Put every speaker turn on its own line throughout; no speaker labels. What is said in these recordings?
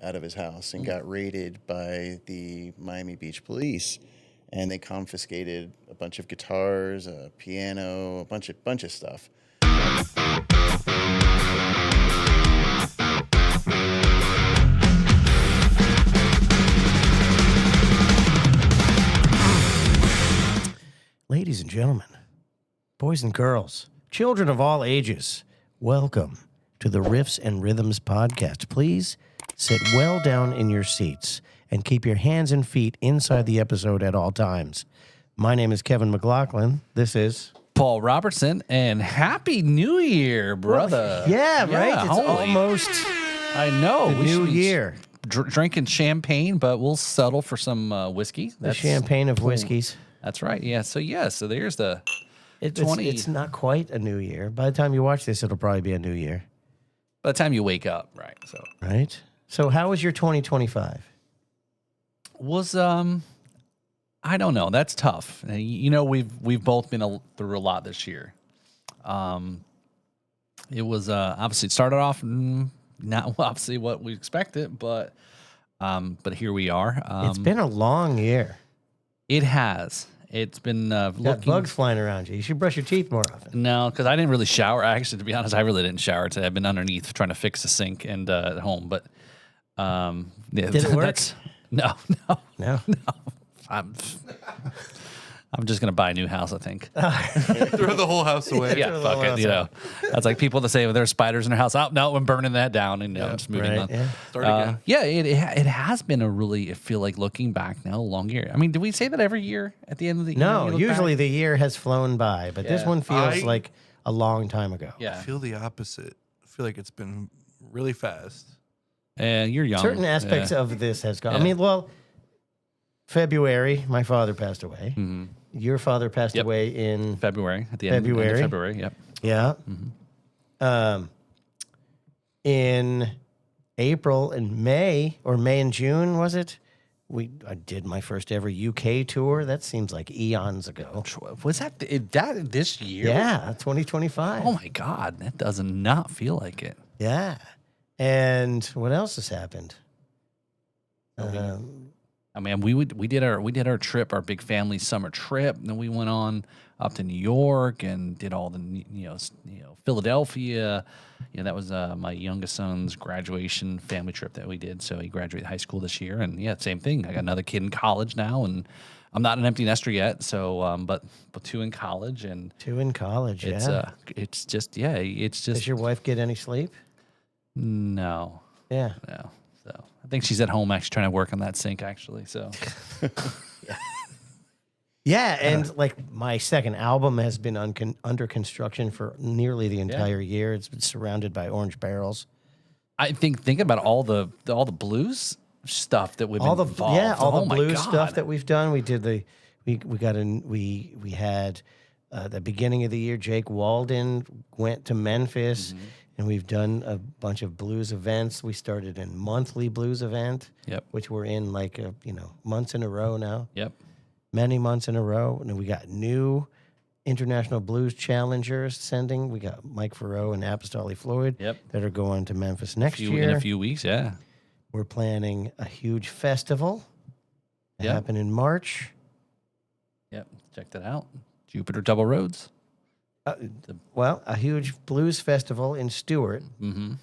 out of his house and got raided by the Miami Beach police, and they confiscated a bunch of guitars, a piano, a bunch of stuff.
Ladies and gentlemen, boys and girls, children of all ages, welcome to the Riffs and Rhythms Podcast. Please sit well down in your seats and keep your hands and feet inside the episode at all times. My name is Kevin McLoughlin. This is
Paul Robertson, and Happy New Year, brother.
Yeah, right? It's
holy-
almost
I know.
the
We
new
should be
year.
Drinking champagne, but we'll settle for some whiskey.
The champagne of whiskeys.
That's right. Yeah. So there's the
It's
20.
it's not quite a new year. By the time you watch this, it'll probably be a new year,
by the time you wake up, right? So
right? So how was your 2025?
was I don't know. That's tough. You know, we've both been through a lot this year. It was obviously it started off not obviously what we expected, but here we are.
It's been a long year.
It has. It's been
Got bugs flying around you. You should brush your teeth more often.
No, because I didn't really shower. Actually, to be honest, I really didn't shower today. I've been underneath trying to fix the sink and at home. But yeah,
Did it work?
No.
No.
I'm just gonna buy a new house. I think.
Throw the whole house away.
Yeah, fuck it. You know, that's like people that say well, there's spiders in their house. Oh no, I'm burning that down, and I'm just moving
Right,
on.
yeah.
Start again.
Yeah, it has been a really. I feel like looking back now, a long year. I mean, do we say that every year at the end of the year?
No,
we look
usually
back?
the year has flown by, but this
Yeah.
one feels
I-
like a long time ago.
I
Yeah,
feel the opposite. I feel like it's been really fast.
you're young.
Certain aspects
Yeah.
of this has gone. I
Yeah.
mean, well, February, my father passed away.
Mm-hmm.
Your father passed
Yep.
away in
February at the end of
February.
February. Yep.
yeah.
Mm-hmm.
In April and May, or May and June, was it? I did my first ever UK tour. That seems like eons ago.
Was that this year?
Yeah, 2025.
Oh my God, that does not feel like it.
Yeah. And what else has happened?
I mean, we did our trip, our big family summer trip, and then we went on up to New York and did all the Philadelphia. That was my youngest son's graduation family trip that we did. So he graduated high school this year, and yeah, same thing. I got another kid in college now, and I'm not an empty nester yet. So, but two in college, and
Two in college,
it's
yeah.
it's just it's just
Does your wife get any sleep?
no.
Yeah.
No. So I think she's at home actually trying to work on that sink actually. So
Yeah, and like my second album has been under construction for nearly the entire year. It's been surrounded by orange barrels.
I think thinking about all the blues stuff that we've
All
been
the
involved.
all
Oh
the
my
blues
God.
stuff that we've done. We did we had the beginning of the year. Jake Walden went to Memphis.
Mm-hmm.
And we've done a bunch of blues events. We started a monthly blues event,
Yep.
which we're in like months in a row now,
Yep.
many months in a row. And then we got new international blues challengers sending. We got Mike Farrow and Apostolic Floyd
Yep.
that are going to Memphis next
In
year.
a few weeks, yeah.
We're planning a huge festival to
Yep.
happen in March.
Yep. Check that out. Jupiter Double Roads.
A huge blues festival in Stewart.
Mm-hmm.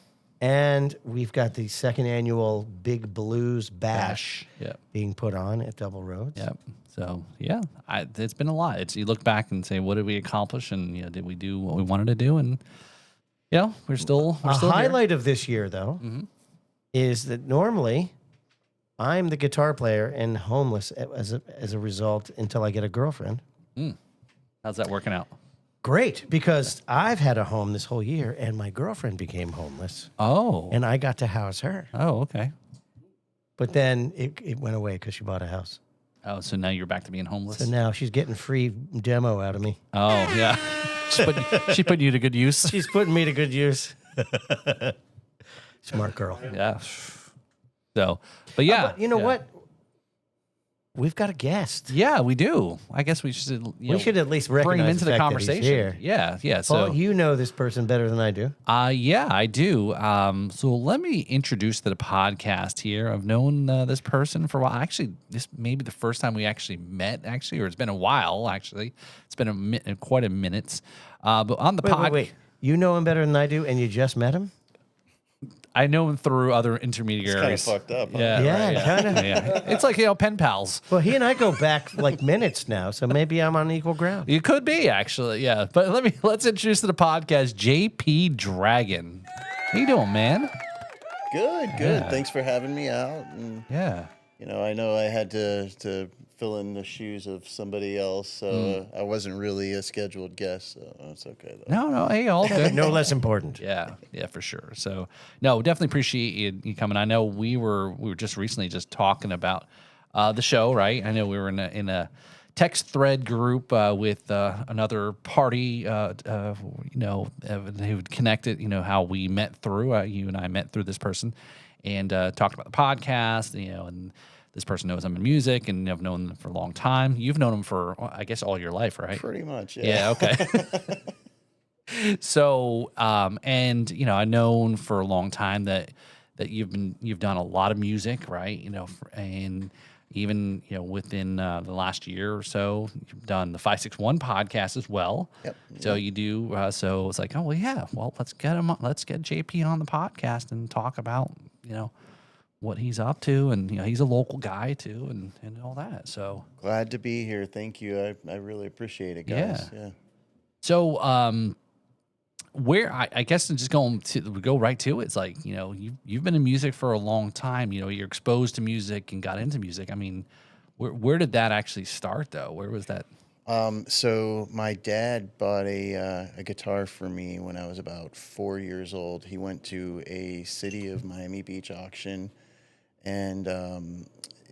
And we've got the second annual Big Blues Bash
Yep.
being put on at Double Roads.
Yep. So yeah, it's been a lot. You look back and say, what did we accomplish, and did we do what we wanted to do? And we're still
A
here.
highlight of this year, though, is that normally I'm the guitar player and homeless as a result until I get a girlfriend.
How's that working out?
Great, because I've had a home this whole year, and my girlfriend became homeless,
Oh.
and I got to house her.
Oh, okay.
But then it went away because she bought a house.
Oh, so now you're back to being homeless.
So now she's getting free demo out of me.
Oh, yeah. she put you to good use.
She's putting me to good use. Smart girl.
Yeah. So, but yeah.
But you know what? we've got a guest.
Yeah, we do. I guess we should.
We should at least recognize
bring him into the
fact that he's
conversation.
here.
Yeah.
Paul,
So
you know this person better than I do.
yeah, I do. So let me introduce to the podcast here. I've known this person for a while. Actually, this may be the first time we actually met. Actually, or it's been a while. Actually, it's been quite a minute. But on the podcast,
Wait. You know him better than I do, and you just met him?
I know him through other
It's kind of
intermediaries.
fucked up. Huh?
Yeah,
Yeah, kinda.
Yeah. It's like pen pals.
Well, he and I go back like minutes now, so maybe I'm on equal ground.
You could be actually, yeah. But let's introduce to the podcast JP Dragon. How you doing, man?
Good.
Yeah.
Thanks for having me out. And
Yeah.
I know I had to fill in the shoes of somebody else, so I wasn't really a scheduled guest, so it's okay though.
No, hey, all good.
No less important.
Yeah, for sure. So, no, definitely appreciate you coming. I know we were just recently just talking about the show, right? I know we were in a text thread group with another party, who connected. How we met through you and I met through this person, and talked about the podcast. And this person knows I'm in music, and I've known them for a long time. You've known them for, I guess, all your life, right?
Pretty much, yeah.
Yeah. Okay. So, and I've known for a long time that you've done a lot of music, right? And even within the last year or so, you've done the 561 podcast as well.
Yep.
So you do. So it's like, oh well, yeah. Well, let's get him. Let's get JP on the podcast and talk about what he's up to, and he's a local guy too, and all that. So
Glad to be here. Thank you. I really appreciate it, guys. Yeah.
So, where I guess just go right to it. It's like you've been in music for a long time. You're exposed to music and got into music. I mean, where did that actually start though? Where was that?
So my dad bought a guitar for me when I was about 4 years old. He went to a City of Miami Beach auction, and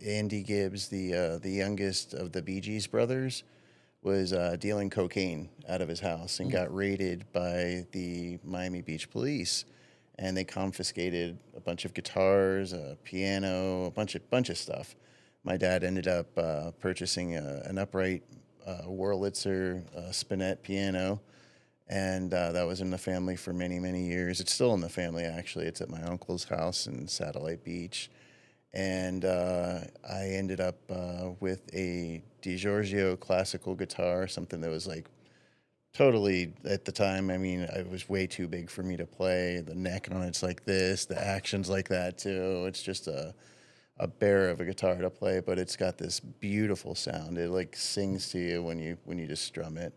Andy Gibbs, the youngest of the Bee Gees brothers, was dealing cocaine out of his house and got raided by the Miami Beach police, and they confiscated a bunch of guitars, a piano, a bunch of stuff. My dad ended up purchasing an upright Wurlitzer spinet piano, and that was in the family for many, many years. It's still in the family, actually. It's at my uncle's house in Satellite Beach. And I ended up with a DiGiorgio classical guitar, something that was like totally, at the time, I mean, it was way too big for me to play. The neck on it's like this, the action's like that too. It's just a bear of a guitar to play, but it's got this beautiful sound. It like sings to you when you just strum it.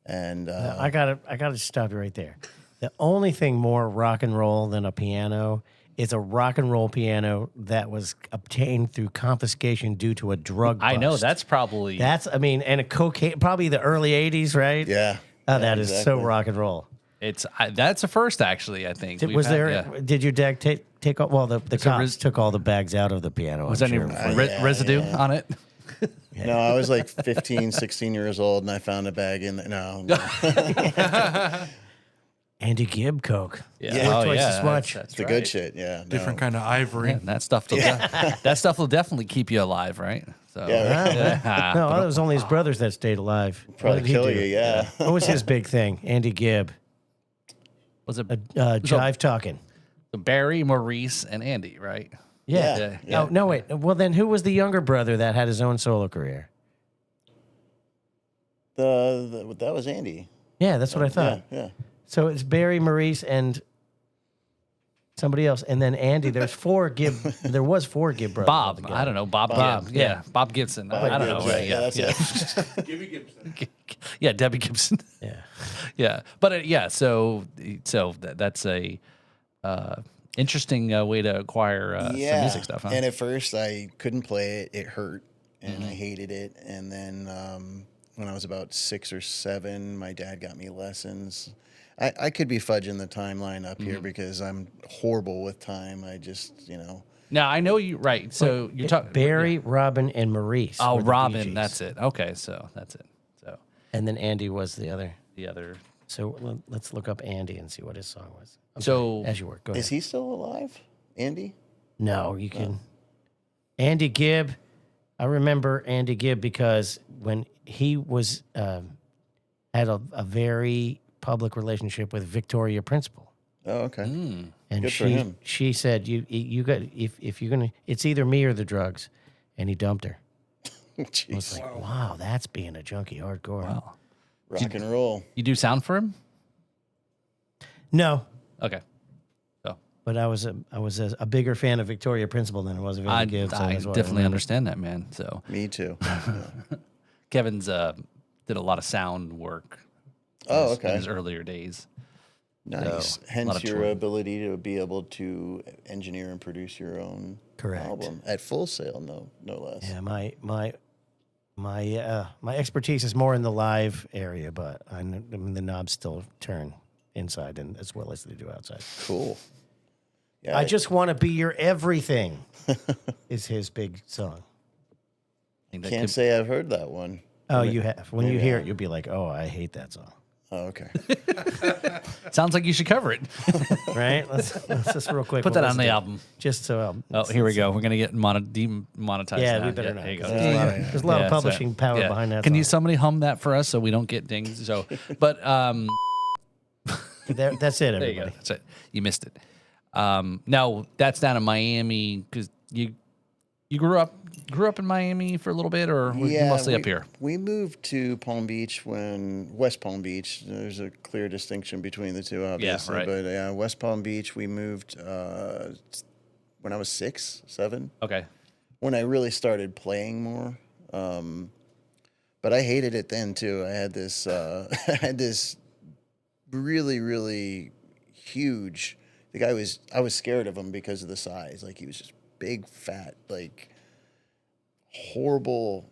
And
I gotta stop you right there. The only thing more rock and roll than a piano is a rock and roll piano that was obtained through confiscation due to a drug bust.
I know that's probably
and a cocaine, probably the early 80s, right?
yeah.
That is so
exactly.
rock and roll.
that's a first actually. I think
Did your dad take all, well, the cops took all the bags out of the piano.
Was
I'm
there
sure.
any residue on it?
No, I was like 15, 16 years old, and I found a bag in there. No.
Andy Gibb Coke.
Yeah.
Twice as much.
That's
It's the good shit, yeah.
Different kind of ivory.
Yeah, that stuff will definitely keep you alive, right? So
Yeah.
No, it was only his brothers that stayed alive. What
Probably
did he
kill
do?
you, yeah.
What was his big thing? Andy Gibb.
was it
Jive talking.
Barry, Maurice, and Andy, right?
Yeah.
Yeah.
No, wait. Well, then who was the younger brother that had his own solo career?
That was Andy.
Yeah, that's what I thought.
Yeah.
So it's Barry, Maurice, and somebody else, and then Andy. There's four Gibb. There was four Gibb brothers.
Bob.
altogether.
I don't know. Bob.
Bob,
Yeah. Bob Gibson. I don't know.
Gibson.
Right?
Yeah, that's it.
Gibby Gibson.
Yeah, Debbie Gibson.
Yeah.
Yeah, but so that's a interesting way to acquire some music stuff. Huh?
And at first I couldn't play it. It hurt, and I hated it. And then when I was about 6 or 7, my dad got me lessons. I could be fudging the timeline up here because I'm horrible with time. I just,
Now I know you right. So you're talking
Barry, Robin, and Maurice.
Oh,
were the Bee
Robin.
Gees.
That's it. Okay, so that's it. So
And then Andy was the other.
the other.
So let's look up Andy and see what his song was. I'm
So-
sorry, as you work, go ahead.
Is he still alive, Andy?
No, you can. Andy Gibb. I remember Andy Gibb because when he was had a very public relationship with Victoria Principal.
Oh, okay.
And
Good for him.
she said, you got if you're gonna, it's either me or the drugs, and he dumped her. I was
Jeez.
like, wow, that's being a junkie hardcore.
Wow.
Rock and roll.
You do sound for him?
No,
Okay. So
but I was a bigger fan of Victoria Principal than I was of Andy Gibb. So
I
that's why
definitely
remember.
understand that, man. So
Me too.
Kevin's did a lot of sound work.
Oh,
in
okay.
his earlier days.
Nice.
lot
Hence
of
your
touring.
ability to be able to engineer and produce your own
Correct.
album at Full Sail, no less.
Yeah, my expertise is more in the live area, but I mean, the knobs still turn inside and as well as they do outside.
Cool. Yeah,
I just want to be your everything is his big song.
I think that
can't
could-
say I've heard that one.
Oh, you have. When you
maybe
hear
I-
it, you'll be like, oh, I hate that song.
Oh, okay.
sounds like you should cover it.
Right? Let's just real quick.
Put
we'll
that on
listen
the
to it.
album.
Just so.
Oh, here we go. We're gonna get demonetized.
Yeah,
now.
we better not.
There you go.
'Cause There's a lot of
sorry.
publishing power
Yeah.
behind that
Can you
song.
somebody hum that for us so we don't get dings? So, but
That's it,
there you go.
everybody.
That's it. You missed it. No, that's down in Miami because you grew up in Miami for a little bit, or were you mostly up here?
We moved to Palm Beach West Palm Beach. There's a clear distinction between the two, obviously.
right.
But West Palm Beach, we moved when I was 6, 7.
Okay.
When I really started playing more. But I hated it then too. I had this really, really huge. I was scared of him because of the size. Like he was just big, fat, like horrible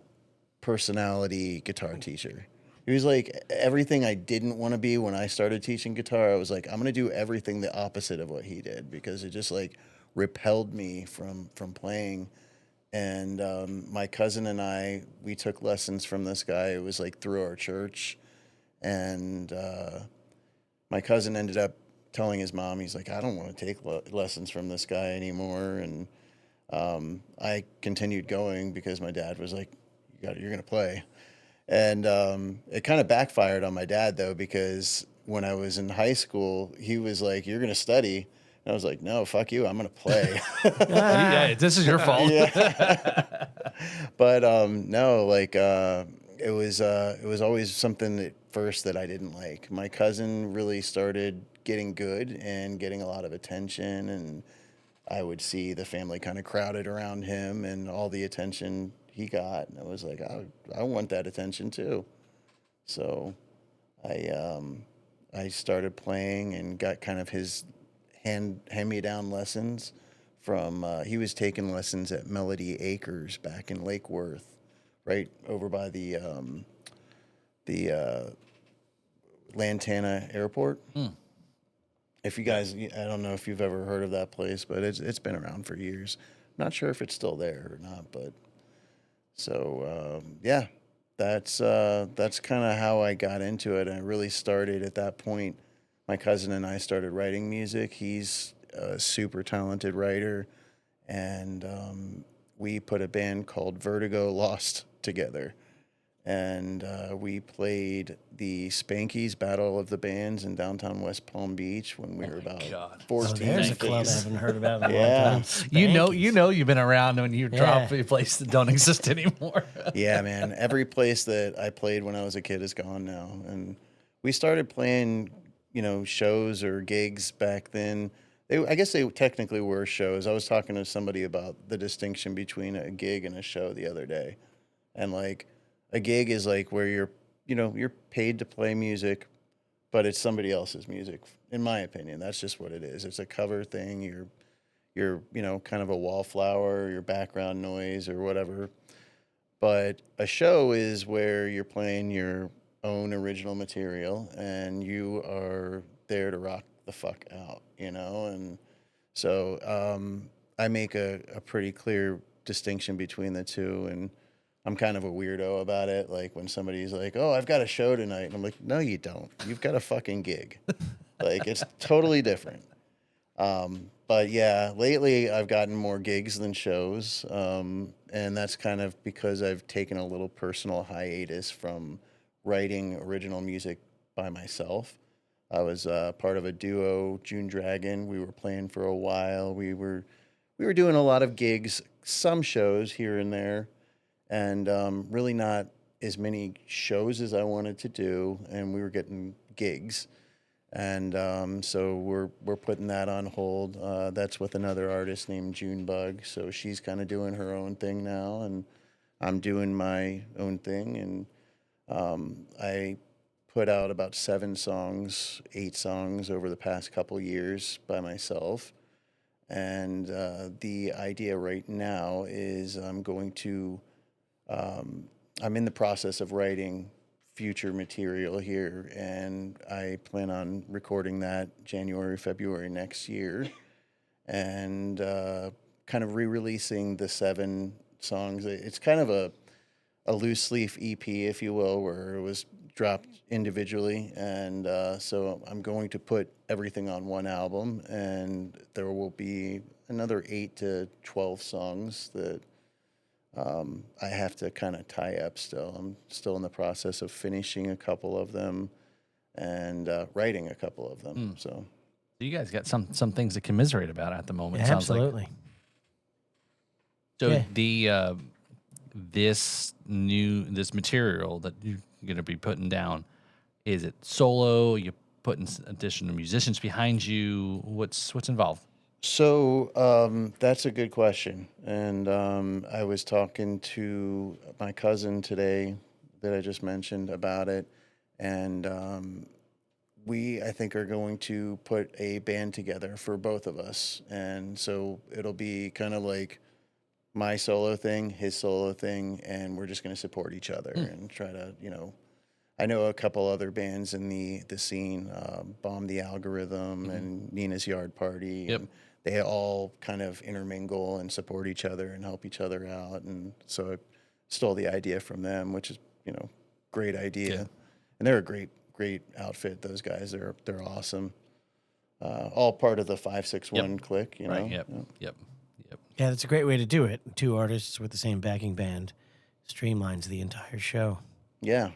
personality guitar teacher. He was like everything I didn't want to be when I started teaching guitar. I was like, I'm gonna do everything the opposite of what he did because it just like repelled me from playing. And my cousin and we took lessons from this guy. It was like through our church, and my cousin ended up telling his mom, he's like, I don't want to take lessons from this guy anymore. And I continued going because my dad was like, you're going to play. And it kind of backfired on my dad, though, because when I was in high school, he was like, you're going to study. And I was like, no, fuck you. I'm going to play.
Yeah, this is your fault.
But no, like it was always something at first that I didn't like. My cousin really started getting good and getting a lot of attention, and I would see the family kind of crowded around him and all the attention he got, and I was like, I want that attention too. So I started playing and got kind of his hand-me-down lessons from he was taking lessons at Melody Acres back in Lake Worth, right over by the Lantana Airport. If you guys, I don't know if you've ever heard of that place, but it's been around for years. Not sure if it's still there or not, but so yeah, that's kind of how I got into it. I really started at that point. My cousin and I started writing music. He's a super talented writer, and we put a band called Vertigo Lost together. And we played the Spanky's Battle of the Bands in downtown West Palm Beach when we were about 14.
There's a club I haven't heard about in a
Yeah.
long time.
You
Spankies.
know you've been around when you drop a place that don't exist anymore.
Yeah, man. Every place that I played when I was a kid is gone now. And we started playing, shows or gigs back then. I guess they technically were shows. I was talking to somebody about the distinction between a gig and a show the other day. And like a gig is like where you're paid to play music, but it's somebody else's music. In my opinion, that's just what it is. It's a cover thing. You're kind of a wallflower, your background noise or whatever. But a show is where you're playing your own original material and you are there to rock the fuck out, and so I make a pretty clear distinction between the two, and I'm kind of a weirdo about it. Like when somebody's like, oh, I've got a show tonight, and I'm like, no, you don't. You've got a fucking gig. Like it's totally different. But yeah, lately I've gotten more gigs than shows, and that's kind of because I've taken a little personal hiatus from writing original music by myself. I was part of a duo, June Dragon. We were playing for a while. We were doing a lot of gigs, some shows here and there, and really not as many shows as I wanted to do. And we were getting gigs, and so we're putting that on hold. That's with another artist named Junebug. So she's kind of doing her own thing now, and I'm doing my own thing. And I put out about 7 songs, 8 songs over the past couple years by myself. And the idea right now is I'm in the process of writing future material here, and I plan on recording that January, February next year, and kind of re-releasing the 7 songs. It's kind of a loose leaf EP, if you will, where it was dropped individually, and so I'm going to put everything on one album, and there will be another 8 to 12 songs that I have to kind of tie up still. I'm still in the process of finishing a couple of them and writing a couple of them. So
You guys got some things to commiserate about at the moment. Sounds
Absolutely.
like. So this material that you're going to be putting down, is it solo? You putting additional musicians behind you? What's involved?
So that's a good question. And I was talking to my cousin today that I just mentioned about it. And I think, are going to put a band together for both of us. And so it'll be kind of like my solo thing, his solo thing, and we're just going to support each other and try to, I know a couple other bands in the scene, Bomb the Algorithm and Nina's Yard Party.
Yep.
And they all kind of intermingle and support each other and help each other out. And so I stole the idea from them, which is, great idea.
Yeah.
And they're a great outfit. Those guys, they're awesome. All part of the 561 clique,
Right.
Yep.
Yep.
Yeah, that's a great way to do it. 2 artists with the same backing band streamlines the entire show.
Yeah.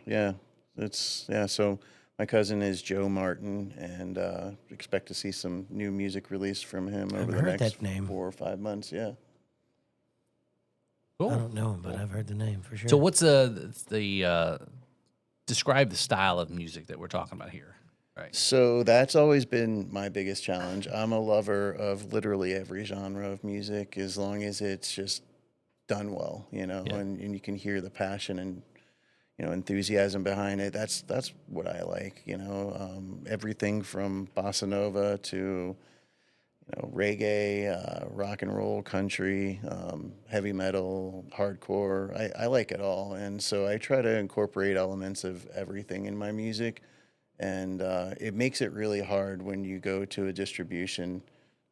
So my cousin is Joe Martin, and expect to see some new music released from him over the
heard
next
that name.
4 or 5 months. Yeah.
Cool.
I don't know him, but I've heard the name for sure.
So what's the describe the style of music that we're talking about here? Right.
So that's always been my biggest challenge. I'm a lover of literally every genre of music, as long as it's just done well, and you can hear the passion and enthusiasm behind it. That's what I like. Everything from bossa nova to reggae, rock and roll, country, heavy metal, hardcore. I like it all, and so I try to incorporate elements of everything in my music. And it makes it really hard when you go to a distribution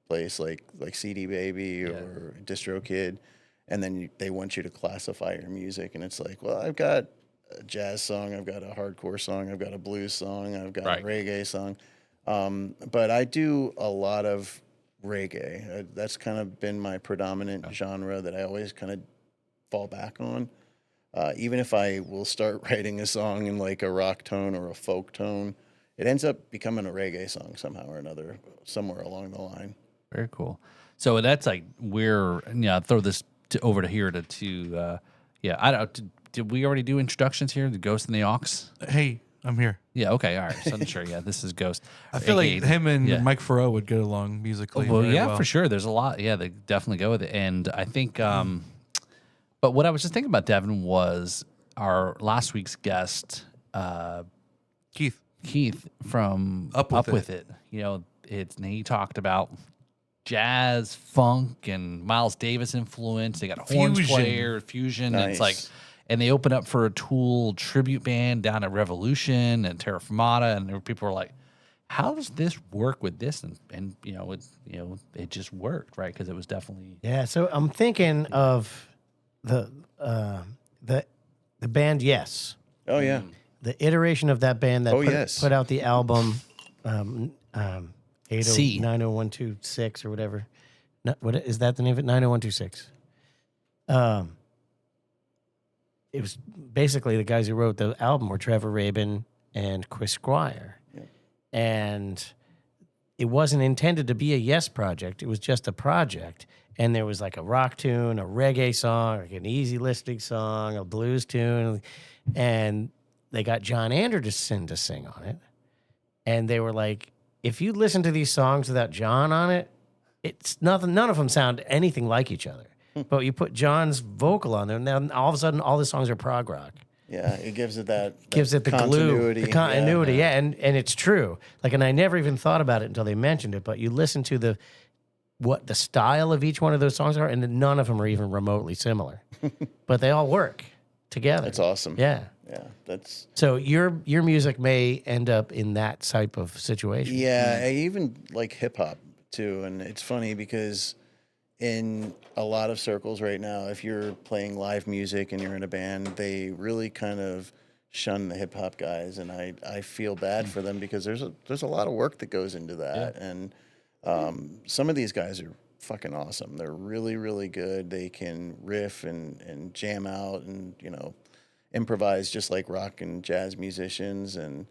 place like CD Baby or DistroKid, and then they want you to classify your music, and it's like, well, I've got a jazz song, I've got a hardcore song, I've got a blues song, I've got a reggae song, but I do a lot of reggae. That's kind of been my predominant genre that I always kind of fall back on. Even if I will start writing a song in like a rock tone or a folk tone, it ends up becoming a reggae song somehow or another, somewhere along the line.
Very cool. So that's like throw this over to here I don't. Did we already do introductions here? The Ghost and the Aux?
Hey, I'm here.
Yeah. Okay. All right. So I'm sure. Yeah. This is Ghost.
I feel like
AKA
him and Mike Farrow would get along musically.
Well,
very
yeah,
well.
for sure. There's a lot. Yeah, they definitely go with it. And I think, but what I was just thinking about, Devin, was our last week's guest, Keith from Up With It. He talked about jazz, funk, and Miles Davis influence. They got a horns player, fusion.
Nice.
And it's like, and they open up for a Tool tribute band down at Revolution and Terra Firmata, and there were people were like, how does this work with this? And it just worked, right? Because it was definitely
So I'm thinking of the band Yes.
Oh yeah.
The iteration of that band that put out the album
C.
90126 or whatever. What is that the name of it? 90126. It was basically the guys who wrote the album were Trevor Rabin and Chris Squire.
Yeah.
And it wasn't intended to be a Yes project. It was just a project. And there was like a rock tune, a reggae song, like an easy listening song, a blues tune. And they got John Anderson to sing on it. And they were like, if you listen to these songs without John on it, it's nothing. None of them sound anything like each other. But you put John's vocal on there, and then all of a sudden, all the songs are prog rock.
Yeah, it gives it that
Gives it the glue, the continuity.
Yeah.
And it's true. Like, and I never even thought about it until they mentioned it. But you listen to what the style of each one of those songs are, and none of them are even remotely similar. But they all work together.
That's awesome.
Yeah.
Yeah, that's
So your music may end up in that type of situation.
yeah. I even like hip hop too, and it's funny because in a lot of circles right now, if you're playing live music and you're in a band, they really kind of shun the hip hop guys, and I feel bad for them because there's a lot of work that goes into that, and some of these guys are fucking awesome. They're really, really good. They can riff and jam out and improvise just like rock and jazz musicians, and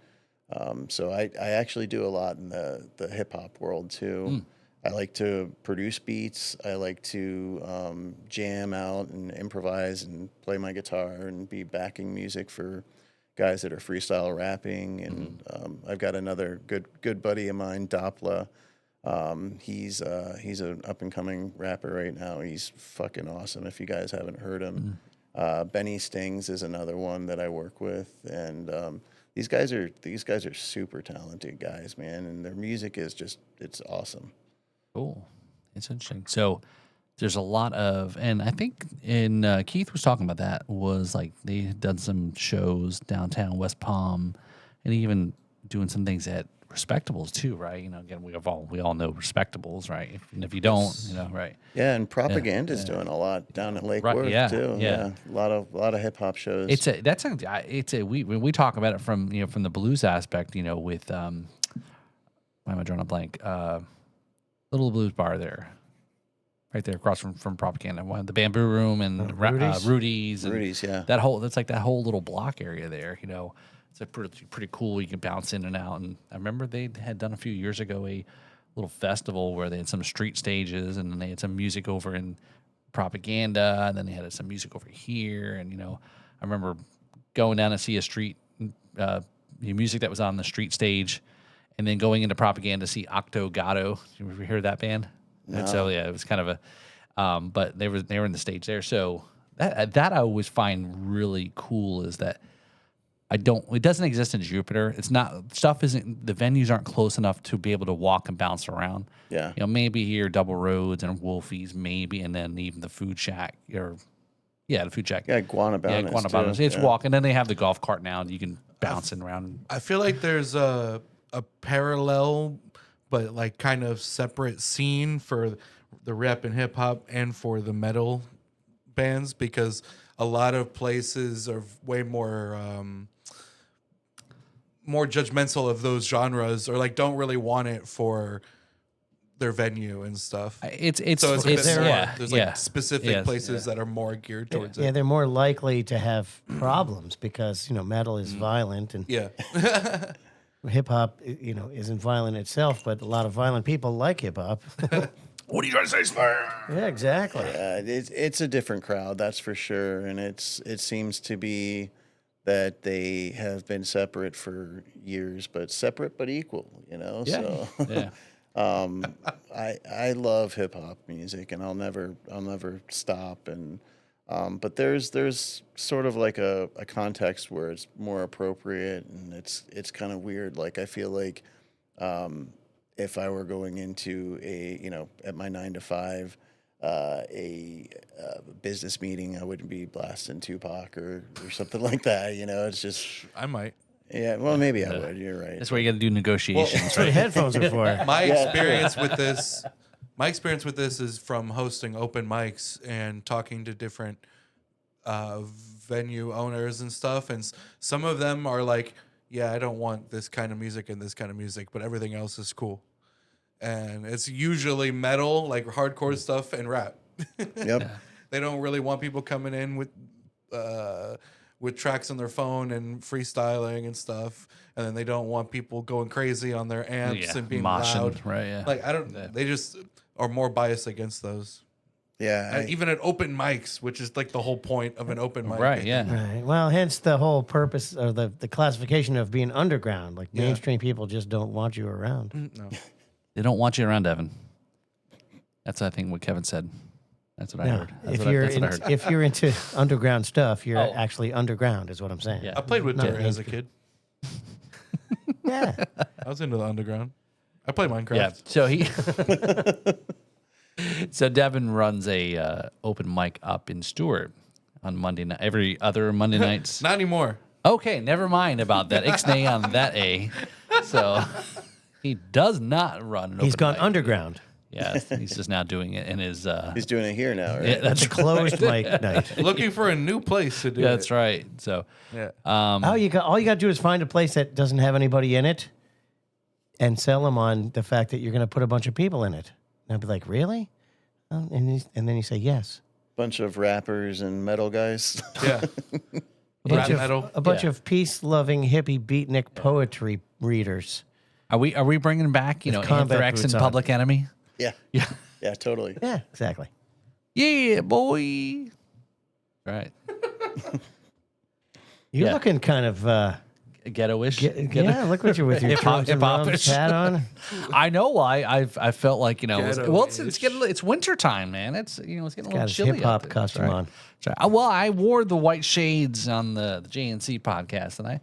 so I actually do a lot in the hip hop world too. I like to produce beats. I like to jam out and improvise and play my guitar and be backing music for guys that are freestyle rapping. And I've got another good buddy of mine, Doppler. He's an up and coming rapper right now. He's fucking awesome. If you guys haven't heard him, Benny Stings is another one that I work with, and these guys are super talented guys, man. And their music is it's awesome.
Cool. It's interesting. So there's a lot of, and I think Keith was talking about that, was like they had done some shows downtown West Palm and even doing some things at Respectables too, right? Again, we all know Respectables, right? And if you don't, right?
Yeah, and Propaganda's doing a lot down at Lake Worth too.
Yeah.
A lot of hip hop shows.
When we talk about it from the blues aspect, with why am I drawing a blank? Little Blues Bar there, right there across from Propaganda, the Bamboo Room and Rudy's.
Rudy's, yeah.
That whole little block area there. It's a pretty cool. You can bounce in and out. And I remember they had done a few years ago a little festival where they had some street stages, and then they had some music over in Propaganda, and then they had some music over here. And I remember going down to see a street music that was on the street stage. And then going into Propaganda to see Octo Gatto. You ever hear of that band?
No.
And so yeah, it was kind of a, but they were in the stage there. So that I always find really cool is that it doesn't exist in Jupiter. It's not, the venues aren't close enough to be able to walk and bounce around.
Yeah.
Maybe here Double Roads and Wolfie's maybe, and then even the Food Shack the Food Shack.
Yeah, Guanabanas.
Yeah, Guanabanas.
Too.
It's walking. Then they have the golf cart now, and you can bounce around.
I feel like there's a parallel but like kind of separate scene for the rap and hip hop and for the metal bands, because a lot of places are way more judgmental of those genres, or like don't really want it for their venue and stuff.
It's
there's like specific places that are more geared towards it.
Yeah, they're more likely to have problems because metal is violent, and hip hop isn't violent itself, but a lot of violent people like hip hop.
What are you trying to say, Slam?
Yeah, exactly.
It's a different crowd, that's for sure, and it seems to be that they have been separate for years, but separate but equal.
Yeah.
So
Yeah.
I love hip hop music, and I'll never stop. And but there's sort of like a context where it's more appropriate, and it's kind of weird. Like I feel like if I were going into at my 9 to 5 a business meeting, I wouldn't be blasting Tupac or something like that. It's just
I might.
Yeah, well, maybe I would. You're right.
That's where you got to do negotiations.
That's what headphones are for.
My experience with this is from hosting open mics and talking to different venue owners and stuff, and some of them are like, "Yeah, I don't want this kind of music and this kind of music, but everything else is cool." and it's usually metal, like hardcore stuff, and rap.
Yep.
They don't really want people coming in with tracks on their phone and freestyling and stuff, and then they don't want people going crazy on their amps and being
moshing,
loud.
right? Yeah.
Like I don't. They just are more biased against those.
Yeah.
Even at open mics, which is like the whole point of an open mic.
Right. Yeah.
Right. Well, hence the whole purpose or the classification of being underground. Like mainstream people just don't want you around.
No.
They don't want you around, Evan. That's I think what Kevin said. That's what I
No,
heard. That's
if
what I
you're
heard.
if you're into underground stuff, you're
Oh.
actually underground, is what I'm saying.
Yeah.
I played with
Not
dirt as a kid.
Yeah.
I was into the underground. I played Minecraft.
Yeah. So he. So Devin runs a open mic up in Stewart on Monday night. Every other Monday nights.
Not anymore.
Okay, never mind about that. Ixnay on that A. So he does not run. An
He's
open
gone
mic.
underground.
Yeah, he's just now doing it in his.
He's doing it here now, right?
Yeah, that's
Closed mic night.
Looking for a new place to do
that's
it.
right. So
Yeah.
All you got to do is find a place that doesn't have anybody in it, and sell them on the fact that you're going to put a bunch of people in it. And I'll be like, really? And then you say yes.
Bunch of rappers and metal guys.
Yeah. Rap metal.
A bunch of peace-loving hippie beatnik poetry readers.
are we bringing back
combat
Anthrax and
boots on.
Public Enemy?
Yeah.
Yeah.
Yeah, totally.
Yeah, exactly.
Yeah, boy. Right.
You're
Yeah.
looking kind of
Ghetto-ish.
yeah. Look at you with your
Hip-hop-
drums and rums
hip-hop-ish.
hat on.
I know why. I felt like it's
Ghetto-ish.
getting it's winter time, man. It's it's getting a
Got
little
his
chilly.
hip hop
out there.
costume
That's right.
on.
That's right. Well, I wore the white shades on the JNC podcast, and I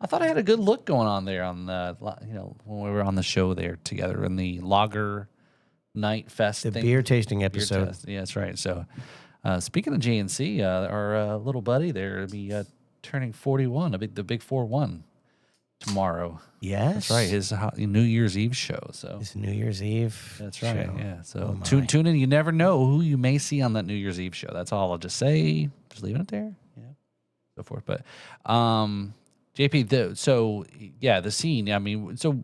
thought I had a good look going on there on the when we were on the show there together in the Lager Night Fest.
The
thing.
beer tasting
Beer
episode.
test. Yeah, that's right. So, speaking of JNC, our little buddy there will be turning 41, the big 4-1 tomorrow.
Yes,
That's right. His New Year's Eve show. So
It's New Year's Eve.
that's right.
show.
Yeah. So
Oh,
tune in. You never know who you may see on that New Year's Eve show. That's all I'll just say. Just leaving it there. Yeah. So forth. But JP, the scene. I mean, so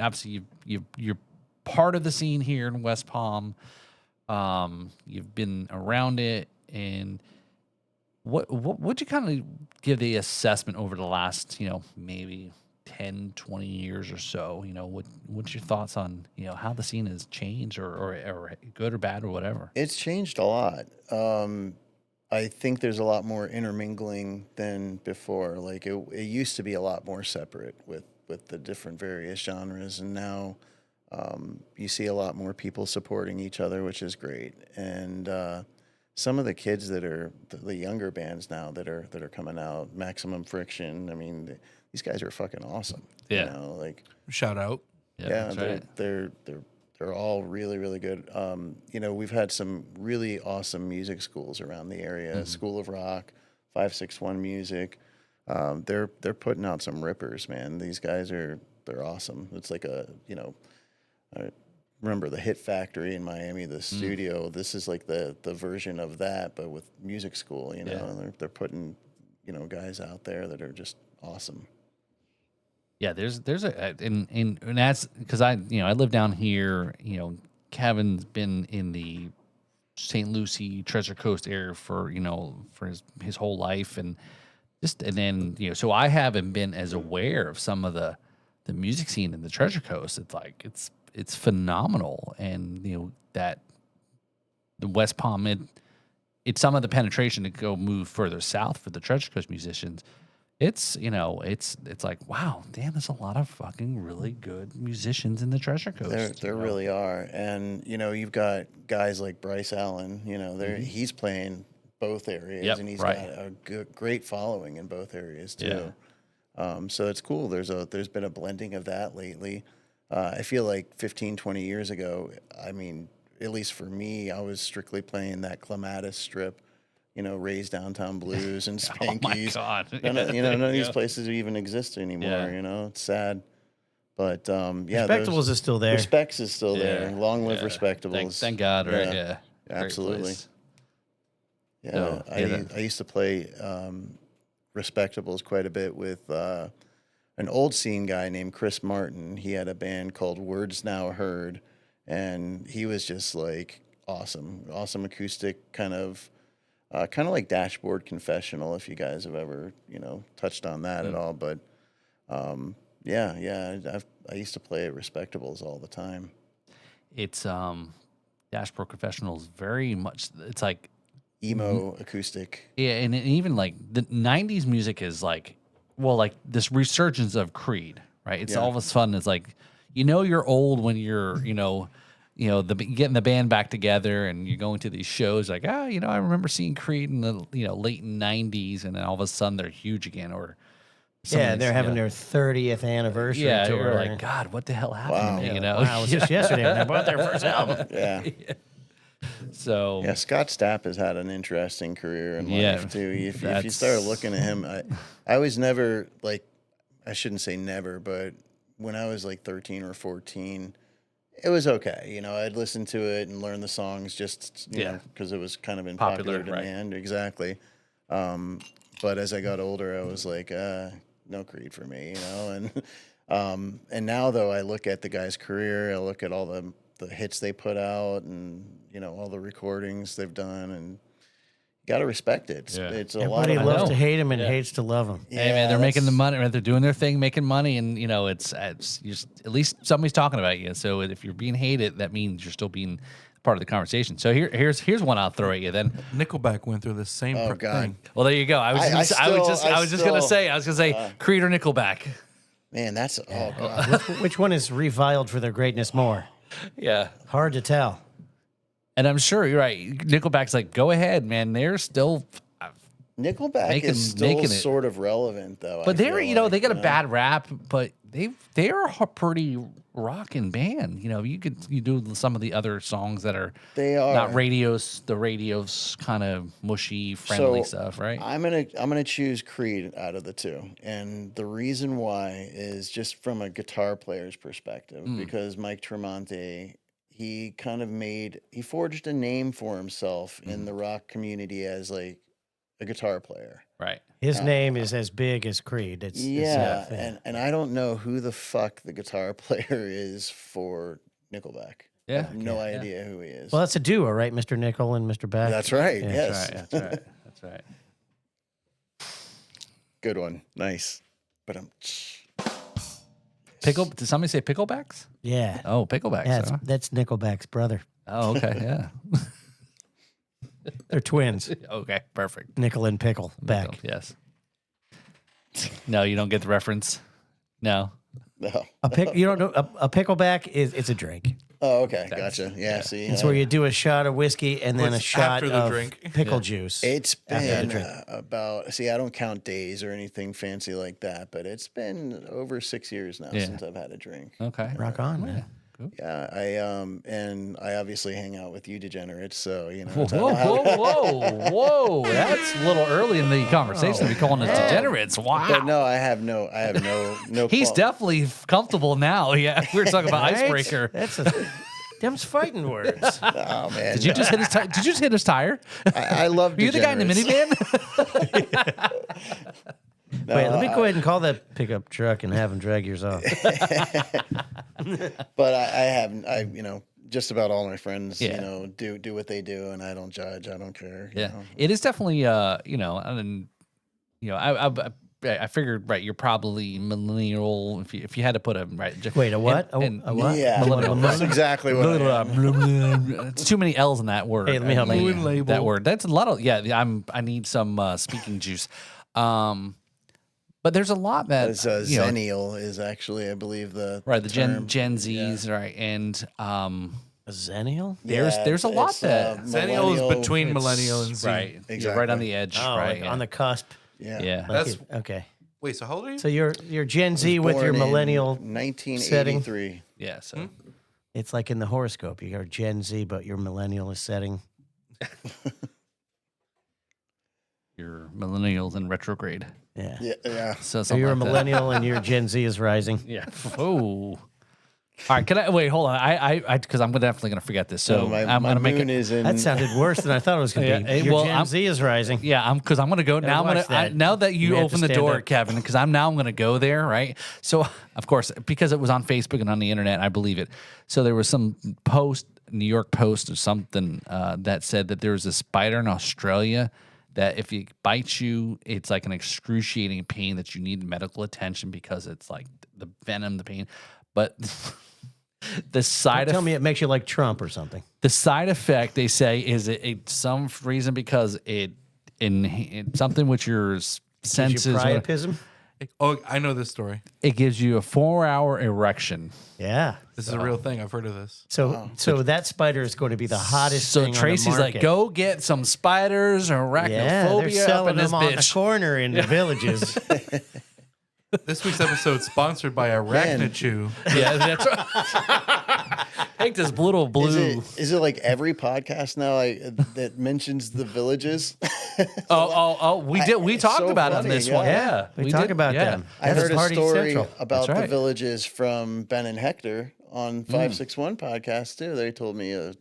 obviously you're part of the scene here in West Palm. You've been around it, and what would you kind of give the assessment over the last maybe 10, 20 years or so? What's your thoughts on how the scene has changed, or good or bad or whatever?
It's changed a lot. I think there's a lot more intermingling than before. Like it used to be a lot more separate with the different various genres, and now you see a lot more people supporting each other, which is great. And some of the kids that are the younger bands now that are coming out, Maximum Friction. I mean, these guys are fucking awesome.
Yeah.
Like
Shout out.
yeah,
That's right.
they're all really, really good. We've had some really awesome music schools around the area.
Mm-hmm.
School of Rock, 561 Music. They're putting out some rippers, man. These guys they're awesome. It's like I remember the Hit Factory in Miami, the studio. This is like the version of that, but with music school.
Yeah.
And they're putting guys out there that are just awesome.
Yeah, there's and that's because I live down here. Kevin's been in the St. Lucie, Treasure Coast area for his whole life, and then so I haven't been as aware of some of the music scene in the Treasure Coast. It's like it's phenomenal, and that the West Palm it's some of the penetration to go move further south for the Treasure Coast musicians. It's it's like, wow, damn, there's a lot of fucking really good musicians in the Treasure Coast.
There really are, and you've got guys like Bryce Allen. He's playing both areas,
Yep,
and he's
right.
got a great following in both areas too.
Yeah.
So it's cool. There's been a blending of that lately. I feel like 15, 20 years ago, I mean, at least for me, I was strictly playing that Clematis strip. Ray's Downtown Blues and Spanky's.
Oh my God.
None of these places even exist anymore.
Yeah.
It's sad. But
Respectables is still there.
Respects is still there.
Yeah.
Long live
Yeah.
Respectables.
Thank God, right?
Yeah.
Yeah. Great
Absolutely.
place.
Yeah,
No,
I used to play Respectables quite a bit with an old scene guy named Chris Martin. He had a band called Words Now Heard, and he was just like awesome acoustic kind of like Dashboard Confessional, if you guys have ever touched on that at all. But I used to play at Respectables all the time.
It's Dashboard Confessional is very much. It's like
Emo acoustic.
Yeah, and even like the '90s music is like, well, like this resurgence of Creed, right? It's all of a sudden it's like, you're old when you're, getting the band back together and you're going to these shows like, I remember seeing Creed in the late '90s, and then all of a sudden they're huge again, or
they're having their 30th anniversary
tour.
You're
like, God, what the hell happened to me?
Wow, it was just yesterday when they bought their first album.
Yeah.
So
Scott Stapp has had an interesting career in life too. If you start looking at him, I was never like, I shouldn't say never, but when I was like 13 or 14, it was okay. I'd listen to it and learn the songs just because it was kind of in popular demand. Right. Exactly. But as I got older, I was like, no Creed for me, and now though I look at the guy's career, I look at all the hits they put out and all the recordings they've done, and you got to respect it. It's a lot.
Everybody loves to hate him and hates to love him.
Hey man, they're making the money, they're doing their thing, making money, and it's just, at least somebody's talking about you. So if you're being hated, that means you're still being part of the conversation. So here's one I'll throw at you then.
Nickelback went through the same thing.
Well, there you go. I was just gonna say Creed or Nickelback.
Man, that's God.
Which one is reviled for their greatness more?
Yeah,
hard to tell.
And I'm sure you're right. Nickelback's like, go ahead, man. They're still
Nickelback is still sort of relevant though.
But they're they got a bad rap, but they are a pretty rocking band. You do some of the other songs that are not the radio's kind of mushy, friendly stuff, right?
I'm gonna choose Creed out of the two, and the reason why is just from a guitar player's perspective, because Mike Tremonti, he forged a name for himself in the rock community as like a guitar player.
Right.
His name is as big as Creed.
And I don't know who the fuck the guitar player is for Nickelback.
Yeah.
I have no idea who he is.
Well, that's a duo, right? Mr. Nickel and Mr. Beck.
That's right.
Yeah.
Yes.
That's right.
Good one. Nice. But
Did somebody say Picklebacks?
Yeah.
Oh, Picklebacks.
Yeah, that's Nickelback's brother.
Oh, okay. Yeah.
They're twins.
Okay, perfect.
Nickel and Pickle back.
Yes. No, you don't get the reference. No.
You don't know a pickleback is it's a drink.
Oh, okay, gotcha. Yeah, see,
it's where you do a shot of whiskey and then a shot of pickle juice.
It's been about. See, I don't count days or anything fancy like that, but it's been over 6 years now since I've had a drink.
Okay,
rock on, man.
Cool.
Yeah, and I obviously hang out with you degenerates, so
Whoa! That's a little early in the conversation to be calling us degenerates. Wow.
But no, I have no.
He's definitely comfortable now. Yeah, we were talking about icebreaker.
Them's fighting words.
Oh man!
Did you just hit his? Did you just hit his tire?
I love.
Are you the guy in the minivan?
No, wait, let me go ahead and call that pickup truck and have them drag yours off.
But I just about all my friends, do what they do, and I don't judge. I don't care.
It is definitely, I figured, right, you're probably millennial if you had to put a right.
Wait, a what? A what?
Yeah,
millennial.
That's exactly what.
It's too many L's in that word.
Hey, let me help you.
That word. That's a lot of I need some speaking juice. But there's a lot that
Zennial is actually, I believe, the
Gen Zs, right? And
a Zennial?
There's a lot that
Zennial is between millennial and Z,
right?
Exactly.
You're right on the edge, right?
On the cusp.
Yeah.
That's okay.
Wait, so how old are you?
So you're Gen Z with your millennial
1983.
Yeah, so
it's like in the horoscope. You're Gen Z, but your millennial is setting.
You're millennials in retrograde.
Yeah.
Yeah.
So
you're a millennial and your Gen Z is rising.
Yeah. Oh. All right, can I wait? Hold on, I because I'm definitely gonna forget this. So
No, my
I'm gonna make
moon
it.
is in.
That sounded worse than I thought it was going to be.
Yeah,
Your
well,
Gen Z is rising.
Yeah, I'm because I'm gonna go now.
watch that.
Now that you
may have
open
to
the
stand
door,
up.
Kevin, because I'm gonna go there, right? So of course, because it was on Facebook and on the internet, I believe it. So there was some post, New York Post or something that said that there was a spider in Australia that if it bites you, it's like an excruciating pain that you need medical attention because it's like the venom, the pain, but. The side
Tell me it makes you like Trump or something.
The side effect they say is some reason because it in something with your senses.
Gives you priapism?
Oh, I know this story.
It gives you a 4-hour erection.
Yeah.
This is a real thing. I've heard of this.
So that spider is going to be the hottest
So
thing
Tracy's
on the
like,
market.
go get some spiders or
Yeah, they're
arachnophobia up in
selling
this
them on the
bitch.
corner in the villages.
This week's episode is sponsored by Arachnachew.
Yeah, that's right. Take this little blue.
Is it like every podcast now that mentions the villages?
We did. We
it's
talked
so
about it on
funny,
this
yeah.
one. Yeah,
We talk
did,
about
yeah.
them.
I
That's
heard a
Party
story
Central.
about
That's
the
right.
villages from Ben and Hector on 561 podcast too. They told me a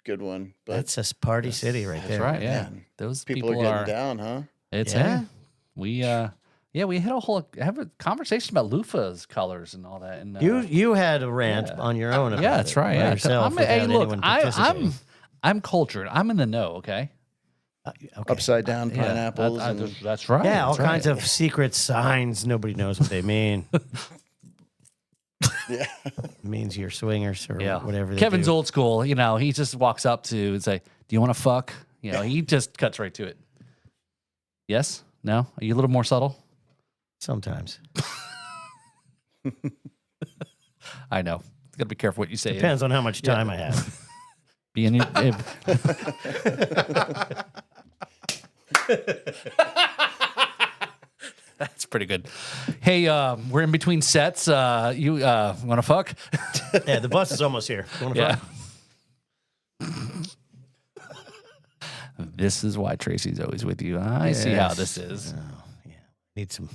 good one. But
That's a party city right there.
That's right. Yeah,
Man,
those
people
people
are getting down, huh?
It's
Yeah.
we had have a conversation about loofah's colors and all that. And
You had a rant on your own. About
yeah, that's
it,
right.
by
Yeah,
yourself
hey,
without
look,
anyone participating.
I'm cultured. I'm in the know. Okay.
Okay.
Upside down
Yeah,
pineapples. and
that's right.
Yeah, all
that's right.
kinds of secret signs. Nobody knows what they mean.
yeah.
It means you're swingers or
Yeah.
whatever. They
Kevin's
do.
old school. You know, he just walks up to and say, "Do you want to fuck?" You know, he just cuts right to it. Yes. No. Are you a little more subtle?
Sometimes
I know. Got to be careful what you say.
depends on how much time I have.
Being That's pretty good. Hey, we're in between sets. You want to fuck?
Yeah, the bus is almost here. You wanna
Yeah.
fuck?
This is why Tracy's always with you. I see how this is.
Oh, yeah. Need some.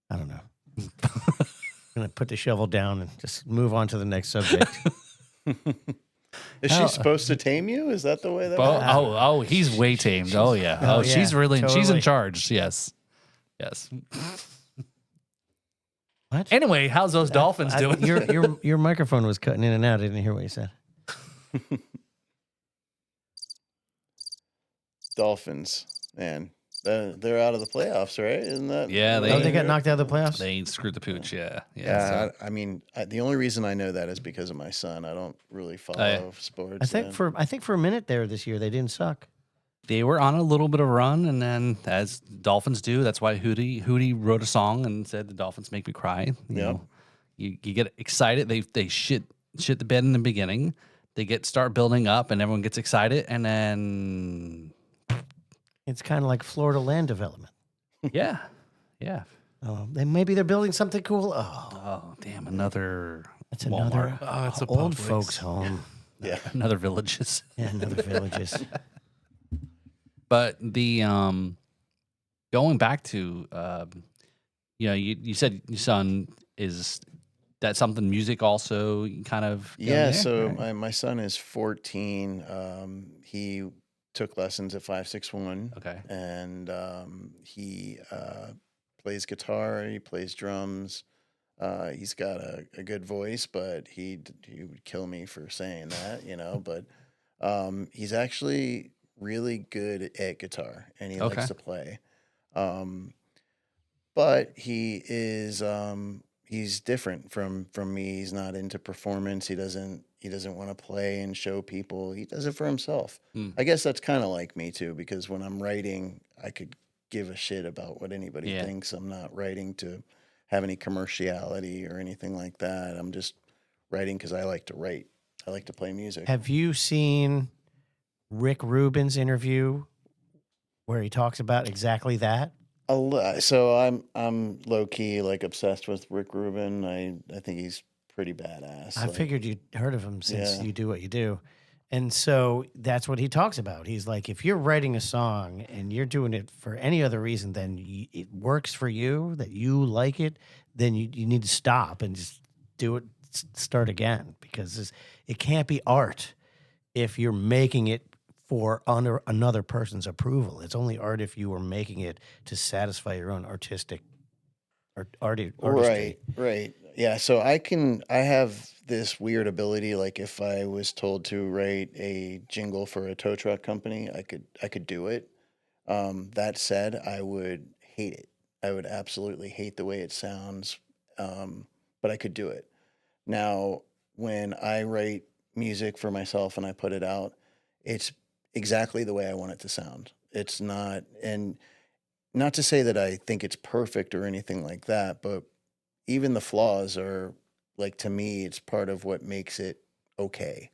I don't know. I'm gonna put the shovel down and just move on to the next subject.
Is she supposed to tame you? Is that the way that works?
Oh, he's way tamed. Oh yeah.
Oh,
Oh, she's
yeah,
really she's
totally.
in charge. Yes. Yes.
What?
Anyway, how's those dolphins doing?
Your microphone was cutting in and out. I didn't hear what you said.
Dolphins, man. They're out of the playoffs, right? Isn't that?
Yeah,
Oh, they got knocked out of the playoffs.
They ain't screwed the pooch. Yeah.
Yeah, I mean, the only reason I know that is because of my son. I don't really follow sports.
I think for a minute there this year they didn't suck.
They were on a little bit of a run, and then as Dolphins do, that's why Hootie wrote a song and said the Dolphins make me cry. You know, you get excited. They shit the bed in the beginning. They start building up, and everyone gets excited, and then
It's kind of like Florida land development.
yeah.
Then maybe they're building something cool. Oh,
Oh damn! Another
that's
Walmart.
another
Oh, it's a
old
Publix.
folks' home.
Yeah.
Another villages.
Yeah, another villages.
But the going back to you said your son is that something music also kind of done
Yeah,
there?
so
Right.
my son is 14. He took lessons at 561.
Okay.
And he plays guitar, he plays drums. He's got a good voice, but he would kill me for saying that, But he's actually really good at guitar, and he
Okay.
likes to play. But he is he's different from me. He's not into performance. He doesn't want to play and show people. He does it for himself. I guess that's kind of like me too, because when I'm writing, I could give a shit about what anybody
Yeah.
thinks. I'm not writing to have any commerciality or anything like that. I'm just writing because I like to write. I like to play music.
Have you seen Rick Rubin's interview where he talks about exactly that?
So I'm low key like obsessed with Rick Rubin. I think he's pretty badass.
I
Like,
figured you'd heard of him since
Yeah.
you do what you do. And so that's what he talks about. He's like, if you're writing a song and you're doing it for any other reason than it works for you, that you like it, then you need to stop and just do it start again, because it can't be art if you're making it for under another person's approval. It's only art if you are making it to satisfy your own artistic artistry.
Right. Yeah. So I have this weird ability. Like if I was told to write a jingle for a tow truck company, I could do it. That said, I would hate it. I would absolutely hate the way it sounds. But I could do it. Now, when I write music for myself and I put it out, it's exactly the way I want it to sound. It's not, and not to say that I think it's perfect or anything like that, but even the flaws are, like, to me, it's part of what makes it okay.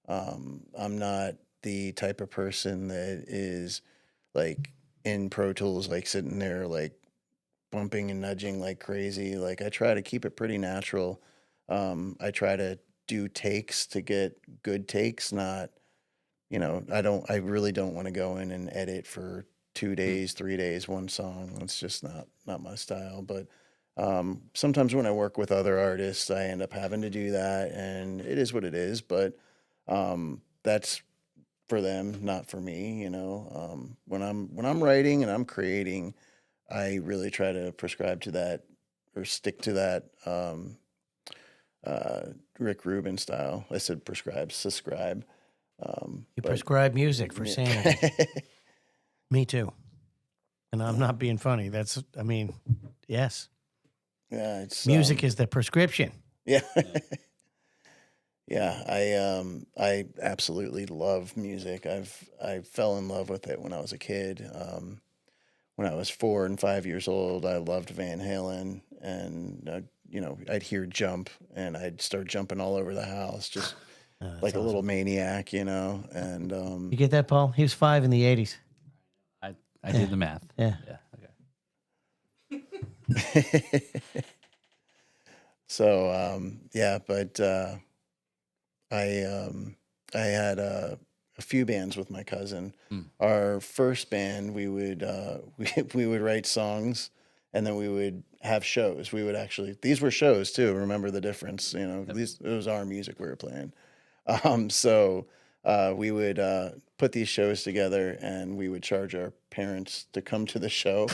I'm not the type of person that is like in Pro Tools, like sitting there like bumping and nudging like crazy. Like I try to keep it pretty natural. I try to do takes to get good takes, not, I really don't want to go in and edit for 2 days, 3 days, one song. That's just not my style. But sometimes when I work with other artists, I end up having to do that, and it is what it is. But that's for them, not for me. When I'm writing and I'm creating, I really try to prescribe to that or stick to that Rick Rubin style. I said subscribe.
You prescribe music for sanity. Me too. And I'm not being funny. Yes.
Yeah, it's
Music is the prescription.
Yeah. Yeah, I absolutely love music. I fell in love with it when I was a kid. When I was 4 and 5 years old, I loved Van Halen, and I'd hear Jump, and I'd start jumping all over the house, just like a little maniac, And
You get that, Paul? He was 5 in the 80s.
I did the math.
Yeah.
Okay.
So but I had a few bands with my cousin. Our first band, we would we would write songs, and then we would have shows. These were shows too. Remember the difference, It was our music we were playing. So we would put these shows together, and we would charge our parents to come to the show.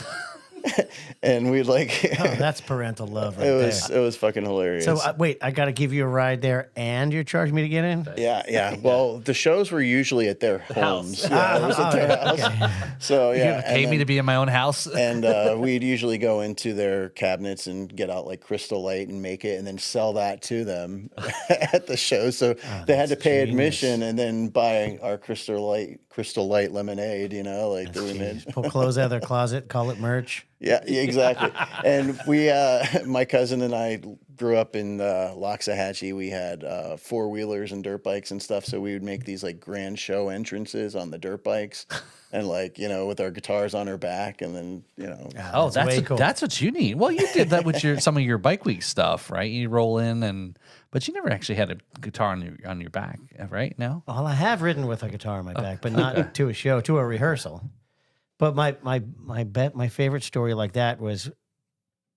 And we'd
that's parental love right
it was fucking hilarious.
So wait, I got to give you a ride there, and you're charging me to get in?
Yeah. Well, the shows were usually at their homes. Yeah, it was at their house.
Okay.
So
You
yeah,
pay me to be in my own house.
and we'd usually go into their cabinets and get out like Crystal Light and make it, and then sell that to them at the show. So they had to pay admission and then buy our Crystal Light lemonade. That we made.
Pull clothes out of their closet, call it merch.
Yeah, exactly. And we, my cousin and I grew up in Loxahatchee. We had 4-wheelers and dirt bikes and stuff. So we would make these like grand show entrances on the dirt bikes, and with our guitars on our back, and then
that's
cool.
That's what you need. Well, you did that with some of your bike week stuff, right? You roll in but you never actually had a guitar on your back, right? No.
Well, I have ridden with a guitar on my back, but not to a show, to a rehearsal. But my favorite story like that was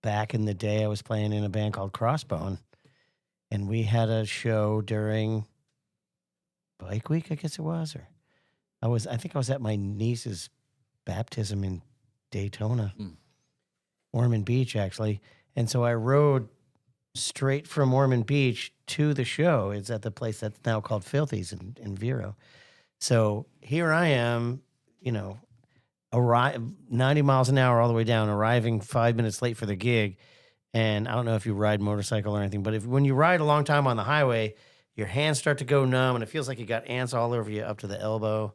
back in the day. I was playing in a band called Crossbone, and we had a show during Bike Week, I guess it was, or I think I was at my niece's baptism in Daytona, Ormond Beach, actually. And so I rode straight from Ormond Beach to the show. It's at the place that's now called Filthy's in Vero. So here I am, 90 miles an hour all the way down, arriving 5 minutes late for the gig. And I don't know if you ride motorcycle or anything, but when you ride a long time on the highway, your hands start to go numb, and it feels like you got ants all over you up to the elbow.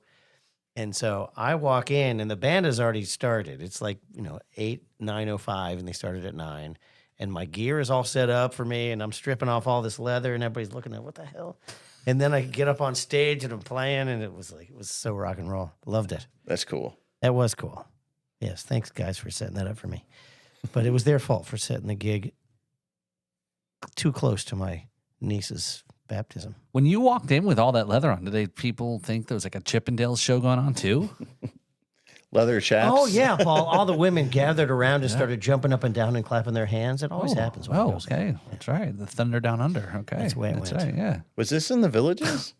And so I walk in, and the band has already started. It's like, 9:05, and they started at 9. And my gear is all set up for me, and I'm stripping off all this leather, and everybody's looking at what the hell. And then I get up on stage, and I'm playing, and it was so rock and roll. Loved it.
That's cool.
That was cool. Yes, thanks, guys, for setting that up for me. But it was their fault for setting the gig too close to my niece's baptism.
When you walked in with all that leather on, did people think there was like a Chippendales show going on too?
leather chaps.
Oh yeah, Paul. All the women gathered around and started jumping up and down and clapping their hands. It always happens. When it goes
okay. That's right. The Thunder Down Under. Okay.
That's the way it went.
right. Yeah.
Was this in the villages?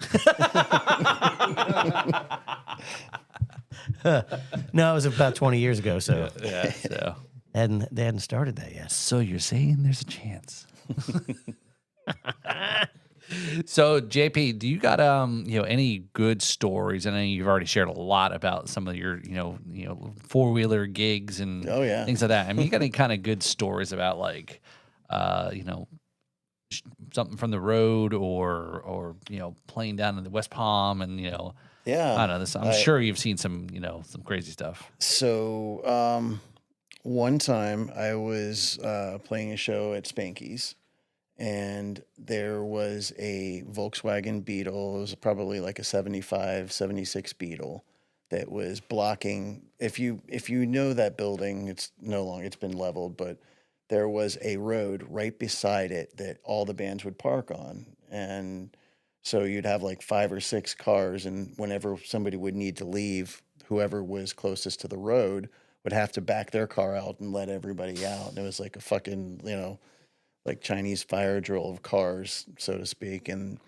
No, it was about 20 years ago. So
Yeah. So.
they hadn't started that yet.
So you're saying there's a chance. So JP, do you got any good stories? I know you've already shared a lot about some of your 4-wheeler gigs and things like that. I mean, you got any kind of good stories about like something from the road or playing down in the West Palm and I don't know this. I'm sure you've seen some some crazy stuff.
So one time I was playing a show at Spanky's, and there was a Volkswagen Beetle. It was probably like a 75, 76 Beetle that was blocking. If you know that building, it's no longer, it's been leveled, but there was a road right beside it that all the bands would park on. And so you'd have like 5 or 6 cars, and whenever somebody would need to leave, whoever was closest to the road would have to back their car out and let everybody out. And it was like a fucking, like Chinese fire drill of cars, so to speak. And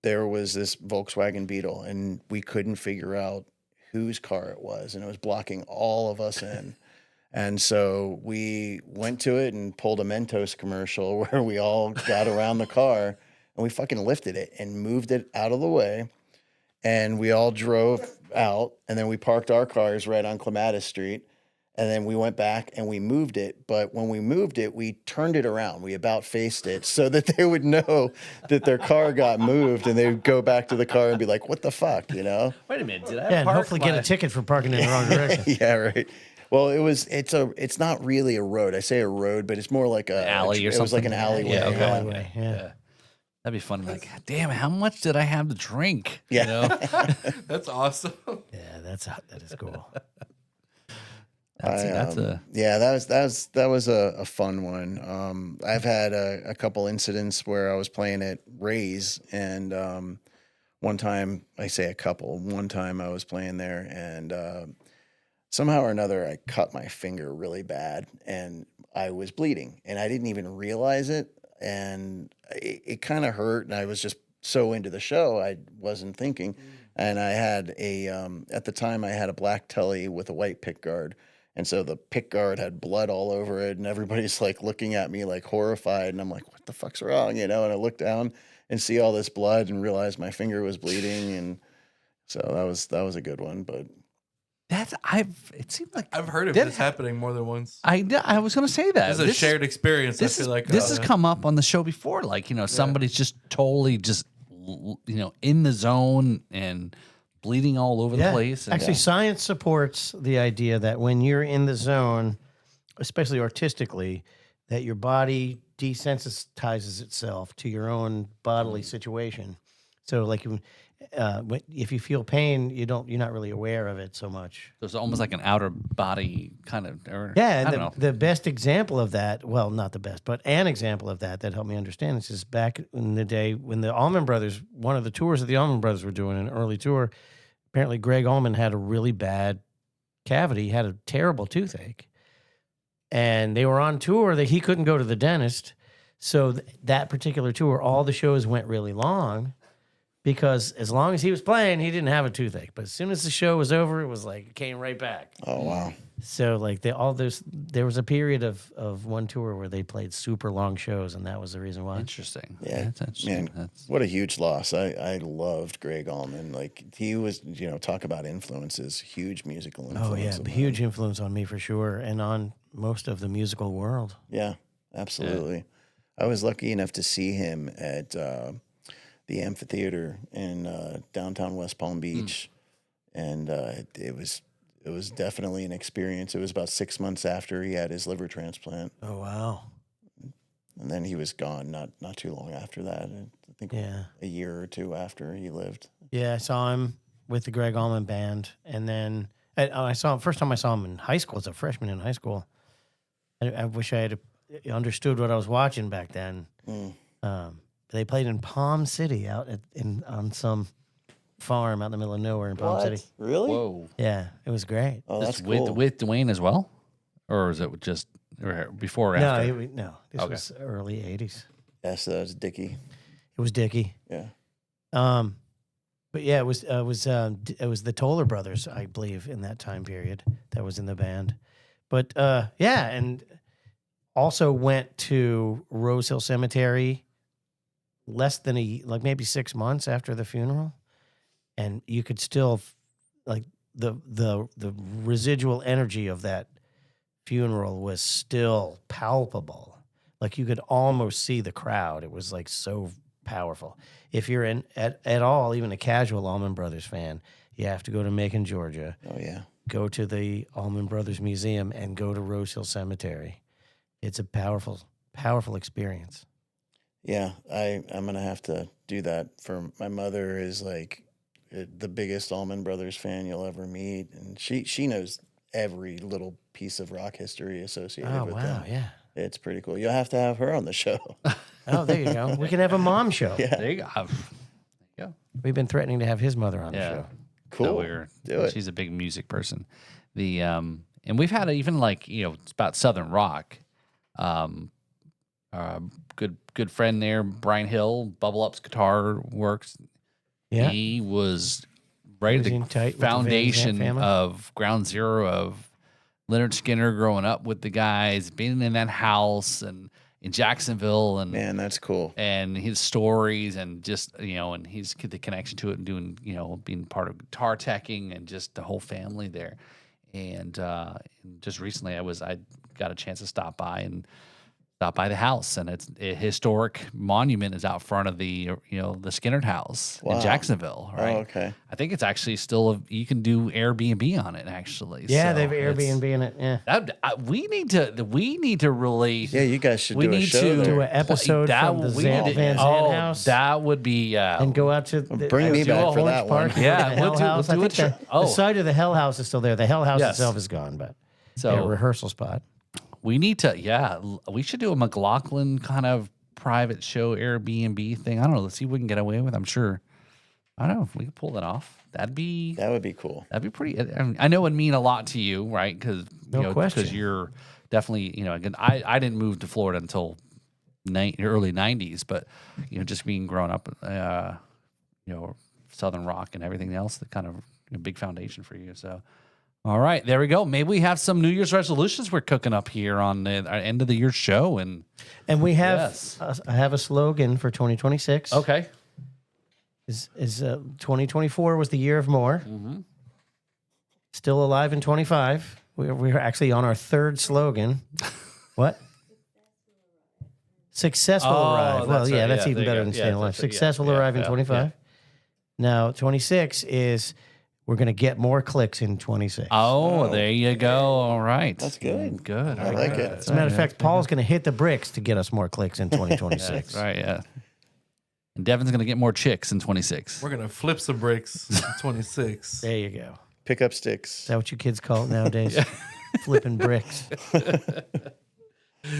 there was this Volkswagen Beetle, and we couldn't figure out whose car it was, and it was blocking all of us in. And so we went to it and pulled a Mentos commercial where we all got around the car, and we fucking lifted it and moved it out of the way. And we all drove out, and then we parked our cars right on Clematis Street. And then we went back and we moved it. But when we moved it, we turned it around. We about faced it so that they would know that their car got moved, and they would go back to the car and be like, what the fuck,
Wait a minute. Did I
and hopefully get a ticket for parking in the wrong direction.
Yeah, right. Well, it's not really a road. I say a road, but it's more like a
alley or something.
It was like an alleyway.
Yeah, okay.
Alleyway, yeah.
That'd be fun. Like, damn, how much did I have to drink?
Yeah.
That's awesome.
Yeah, that is cool.
That was a fun one. I've had a couple incidents where I was playing at Ray's, and one time I was playing there, and somehow or another I cut my finger really bad, and I was bleeding, and I didn't even realize it, and it kind of hurt, and I was just so into the show I wasn't thinking, and I had at the time I had a black telly with a white pick guard. And so the pick guard had blood all over it, and everybody's like looking at me like horrified. And I'm like, what the fuck's wrong? And I look down and see all this blood and realize my finger was bleeding. And so that was a good one. But
it seemed like
I've heard of this happening more than once.
I was going to say that.
It's a shared experience. I feel like
this has come up on the show before. Like, somebody's just totally just, in the zone and bleeding all over the place.
Actually, science supports the idea that when you're in the zone, especially artistically, that your body desensitizes itself to your own bodily situation. So, like, if you feel pain, you're not really aware of it so much.
So it's almost like an outer body kind of.
And the best example of that, well, not the best, but an example of that helped me understand this is back in the day when the Allman Brothers, one of the tours that the Allman Brothers were doing, an early tour. Apparently, Greg Allman had a really bad cavity. He had a terrible toothache. And they were on tour that he couldn't go to the dentist. So that particular tour, all the shows went really long because as long as he was playing, he didn't have a toothache. But as soon as the show was over, it was like, it came right back.
Oh, wow.
So like there was a period of one tour where they played super long shows, and that was the reason why.
Interesting.
Yeah,
that's interesting.
Man, what a huge loss. I loved Greg Allman. Like he was, talk about influences, huge musical influence.
Oh yeah, huge influence on me for sure, and on most of the musical world.
Yeah, absolutely. Yeah. I was lucky enough to see him at the amphitheater in downtown West Palm Beach, and it was definitely an experience. It was about 6 months after he had his liver transplant.
Oh, wow.
And then he was gone not too long after that. I think a year or two after he lived.
Yeah, I saw him with the Greg Allman Band. And then first time I saw him in high school, as a freshman in high school. I wish I had understood what I was watching back then. They played in Palm City out on some farm out in the middle of nowhere in Palm City.
Really?
Whoa.
Yeah, it was great.
Oh,
This
that's cool.
with Dwayne as well? Or is it just or before or
No,
after?
no, this
Okay.
was early '80s.
Yes, that was Dickie.
It was Dickie.
Yeah.
But yeah, it was the Toller brothers, I believe, in that time period that was in the band. But yeah, and also went to Rose Hill Cemetery less than maybe 6 months after the funeral, and you could still like the residual energy of that funeral was still palpable. Like you could almost see the crowd. It was like so powerful. If you're at all, even a casual Allman Brothers fan, you have to go to Macon, Georgia.
Oh yeah.
Go to the Allman Brothers Museum and go to Rose Hill Cemetery. It's a powerful, powerful experience.
Yeah, I'm gonna have to do that. For my mother is like the biggest Allman Brothers fan you'll ever meet, and she knows every little piece of rock history associated
Oh,
with
wow,
them.
yeah.
It's pretty cool. You'll have to have her on the show.
Oh, there you go. We can have a mom show.
Yeah,
There you go. Yeah.
We've been threatening to have his mother on the
Yeah.
show.
cool.
So we're,
Do it.
She's a big music person. The and we've had even like it's about Southern rock. Good friend there, Brian Hill, Bubble Up's guitar works.
Yeah.
He was right
Was
at
he
the
tight with the Van
foundation
Zandt family?
of ground zero of Leonard Skinner growing up with the guys, being in that house and in Jacksonville and
Man, that's cool.
and his stories and just and he's got the connection to it and doing being part of guitar teching and just the whole family there. And just recently I got a chance to stop by the house, and it's a historic monument is out front of the the Skinner house in
Wow.
Jacksonville, right?
Oh, okay.
I think it's actually still you can do Airbnb on it actually.
Yeah,
So
they have
it's-
Airbnb in it. Yeah.
we need to really
Yeah, you guys should
we
do a
need
show
to
there.
Do an episode from the
we
Van
need to-
Zandt house.
That would be
And go out to the,
bring me
do
back
a
for
Horse
that one.
Park,
Yeah,
the Hell
we'll do-
House.
we'll do
I
a
think
tr-
the site of the Hell House is still there. The Hell House
Yes.
itself is gone, but
So
yeah, rehearsal spot.
we need to we should do a McLoughlin kind of private show Airbnb thing. I don't know. Let's see if we can get away with. I'm sure. I don't know if we can pull that off. That'd be
cool.
pretty. I know it would mean a lot to you, right? Because
No question.
because you're definitely again. I didn't move to Florida until early '90s, but just being grown up, Southern rock and everything else, that kind of big foundation for you. So. All right, there we go. Maybe we have some New Year's resolutions we're cooking up here on our end of the year show, and
And we have
Yes.
I have a slogan for 2026.
okay,
Is 2024 was the year of more. Still alive in 25. We're actually on our third slogan. What? Successful arrive. Well,
that's
yeah,
right.
that's
Yeah,
even
there you
better
go.
than
Yeah,
staying alive.
that's right. Yeah,
Successful
yeah,
arrive in
yeah,
25. Now 26 is we're going to get more clicks in 26.
Oh, there you go. All right,
That's good.
Good.
I
All
like
right.
it.
As a matter of fact, Paul's going to hit the bricks to get us more clicks in 2026.
That's right. Yeah. And Devin's gonna get more chicks in 26.
We're gonna flip some bricks. 26.
There you go.
Pick up
Is
sticks.
that what you kids call it nowadays? Flipping bricks.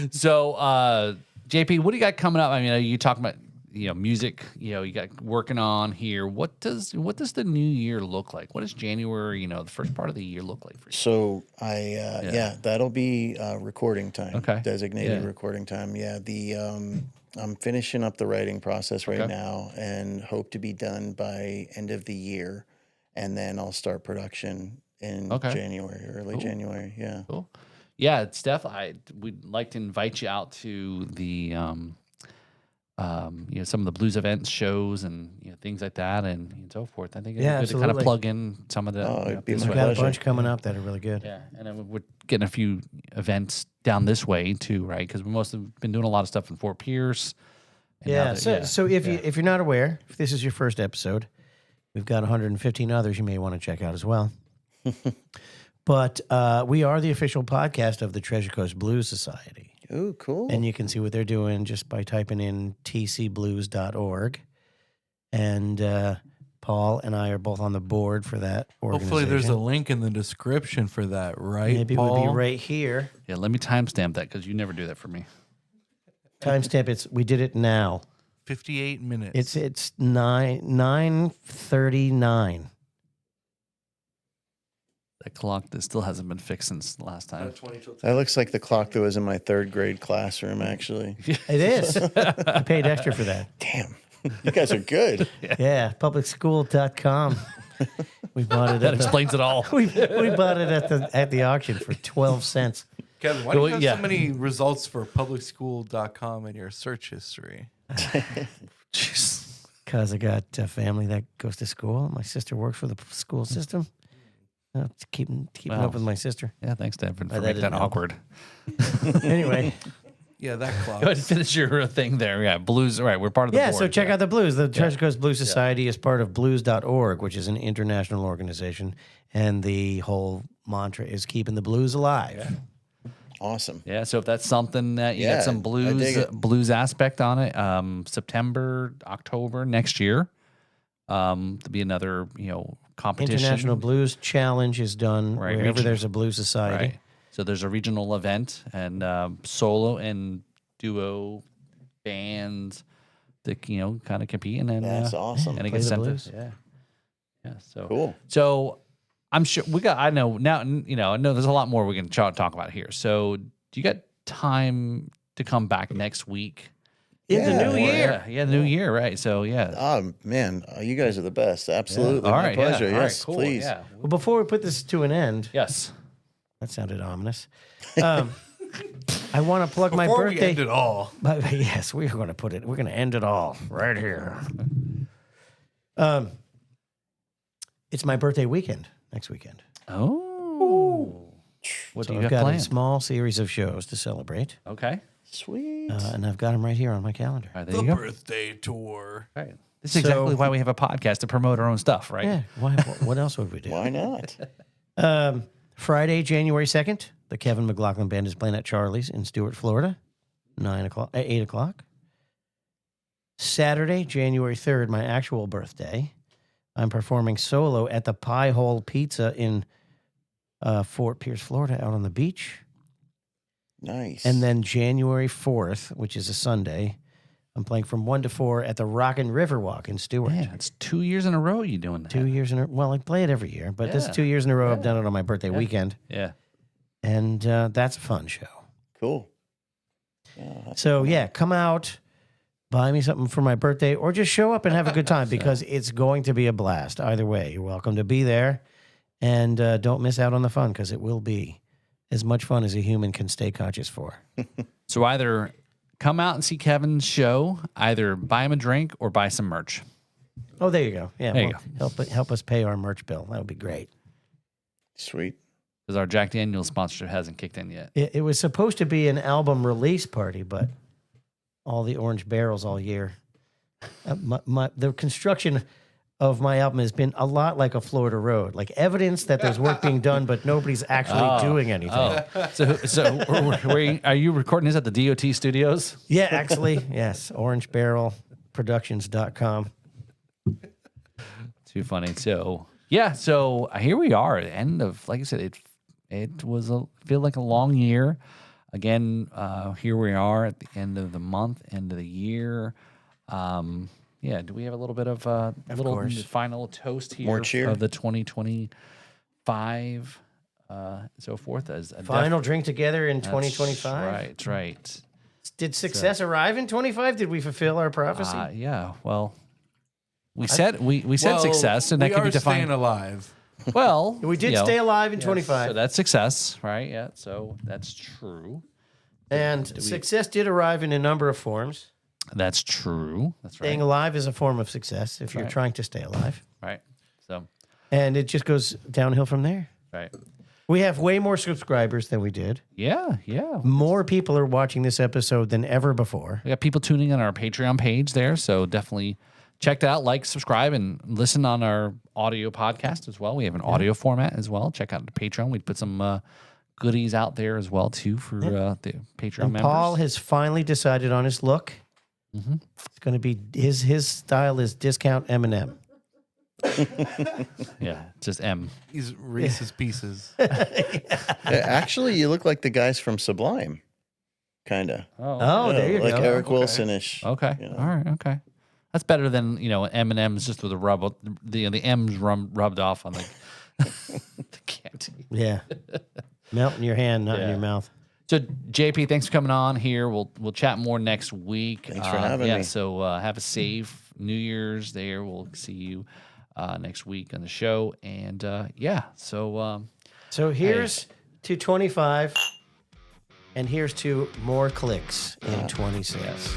So, JP, what do you got coming up? I mean, you talking about music? You got working on here. What does the new year look like? What does January? The first part of the year look like for you?
So that'll be recording time.
Okay.
Designated
Yeah.
recording time. Yeah. I'm finishing up the writing process right
Okay.
now and hope to be done by end of the year, and then I'll start production in
Okay.
January, early January. Yeah.
Cool. Yeah, it's definitely. We'd like to invite you out to the, some of the blues events, shows, and things like that, and so forth. I think it's
Yeah,
good to kind of
absolutely.
plug in some of the.
Oh, it'd be
this
my
way.
We've got a
pleasure.
bunch coming up that are really good.
Yeah, and then we're getting a few events down this way too, right? Because we most have been doing a lot of stuff in Fort Pierce. and now
Yeah.
that-
So if you're not aware, if this is your first episode, we've got 115 others you may want to check out as well. But we are the official podcast of the Treasure Coast Blues Society.
Oh, cool.
And you can see what they're doing just by typing in tcblues.org. And Paul and I are both on the board for that organization.
Hopefully, there's a link in the description for that, right?
Maybe it
Paul?
would be right here.
yeah, let me timestamp that because you never do that for me.
Timestamp. We did it now.
58 minutes.
It's 9:39.
That clock that still hasn't been fixed since the last time.
That looks like the clock that was in my third grade classroom, actually.
It is. I paid extra for that.
Damn. You guys are good.
Yeah, publicschool.com. We bought it.
That explains it all.
We bought it at the auction for 12 cents.
Kevin, why do you have so many results for publicschool.com in your search history?
Jeez.
Because I got a family that goes to school. My sister works for the school system. Keeping up with my sister.
Yeah, thanks, Dad, for
That
making that
didn't help.
awkward.
Anyway.
Yeah, that clock.
Go ahead and finish your thing there. Yeah, blues. Right, we're part of the board.
So check out the Blues. The Treasure Coast Blues Society is part of blues.org, which is an international organization. And the whole mantra is keeping the blues alive.
Yeah.
Awesome.
Yeah, so if that's something that you got some
I dig it.
blues aspect on it, September, October next year, there'll be another competition.
International Blues Challenge is done
Right,
wherever there's a blues society.
Right. So there's a regional event and solo and duo bands that kind of compete and then
That's awesome.
and it
Play
gets
the
sent to-
blues.
Yeah. So
Cool.
So I'm sure I know now. I know there's a lot more we can talk about here. So do you got time to come back next week?
In the new
Yeah.
year.
Yeah, the new year, right? So yeah.
Oh, man. You guys are the best. Absolutely.
All
My
right.
pleasure.
Yeah. All right,
Yes,
cool.
please.
Yeah.
Well, before we put this to an end,
Yes.
that sounded ominous. I want to plug my
Before
birthday.
we end it all,
But yes, we're going to put it. We're going to end it all right here. It's my birthday weekend next weekend.
Oh. What
So
do you
I've
got
got
planned?
a small series of shows to celebrate,
Okay.
Sweet.
and I've got them right here on my calendar.
All right, there
the
you go.
birthday tour.
Right. This is exactly why we have a podcast to promote our own stuff, right?
Yeah. What else would we do?
Why not?
Friday, January 2nd, the Kevin McLoughlin Band is playing at Charlie's in Stuart, Florida, 8 o'clock. Saturday, January 3rd, my actual birthday, I'm performing solo at the Pie Hole Pizza in Fort Pierce, Florida, out on the beach.
Nice.
And then January 4th, which is a Sunday, I'm playing from 1 to 4 at the Rockin' Riverwalk in Stuart.
Yeah, it's 2 years in a row you doing that.
2 years in a well, I play it every year, but this is
Yeah.
2 years in a row. I've done it on my birthday weekend,
Yeah.
and that's a fun show.
Cool. Yeah, that's
So yeah, come out, buy me something for my birthday, or just show up and have a good time because it's going to be a blast. Either way, you're welcome to be there, and don't miss out on the fun because it will be as much fun as a human can stay conscious for.
So either come out and see Kevin's show, either buy him a drink or buy some merch.
Oh, there you go. Yeah,
There you
help us pay our merch bill. That would be great.
sweet.
Because our Jack Daniels sponsorship hasn't kicked in yet.
It was supposed to be an album release party, but all the orange barrels all year. The construction of my album has been a lot like a Florida road, like evidence that there's work being done, but nobody's actually doing anything.
So are you recording this at the DOT studios?
Yeah, actually, yes. OrangeBarrelProductions.com.
Too funny. So yeah, so here we are at the end of, like I said, it was feel like a long year. Again, here we are at the end of the month, end of the year. Yeah, do we have a little bit of little
course.
final toast here
More cheer.
of the 2025 so forth as a
Final drink together in
That's
2025.
Right.
Did success arrive in 25? Did we fulfill our prophecy?
Yeah. Well, we said success, and that
we
can be
are staying
defined.
alive.
Well,
we did stay alive in 25.
So that's success, right? Yeah. So that's true.
and success did arrive in a number of forms.
That's true. That's
Staying
right.
alive is a form of success if you're
right.
trying to stay alive.
Right. So,
And it just goes downhill from there.
right.
We have way more subscribers than we did.
Yeah. Yeah.
More people are watching this episode than ever before.
We got people tuning in on our Patreon page there. So definitely check that out, like, subscribe, and listen on our audio podcast as well. We have an audio format as well. Check out the Patreon. We put some goodies out there as well, too, for the Patreon
And
members.
Paul has finally decided on his look. It's going to be his style is discount M&M.
Yeah, just M.
He's Reese's Pieces.
Actually, you look like the guys from Sublime. kind of.
Oh, there you
like
go.
Eric Wilson-ish.
Okay.
you know.
All right. Okay. That's better than M&M's just with the M's rubbed off on the candy.
Yeah. Melt in your hand, not in your mouth.
So JP, thanks for coming on here. We'll chat more next week.
Thanks for having me.
So have a safe New Year's there. We'll see you next week on the show. And
So here's to 25, and here's to more clicks in 26.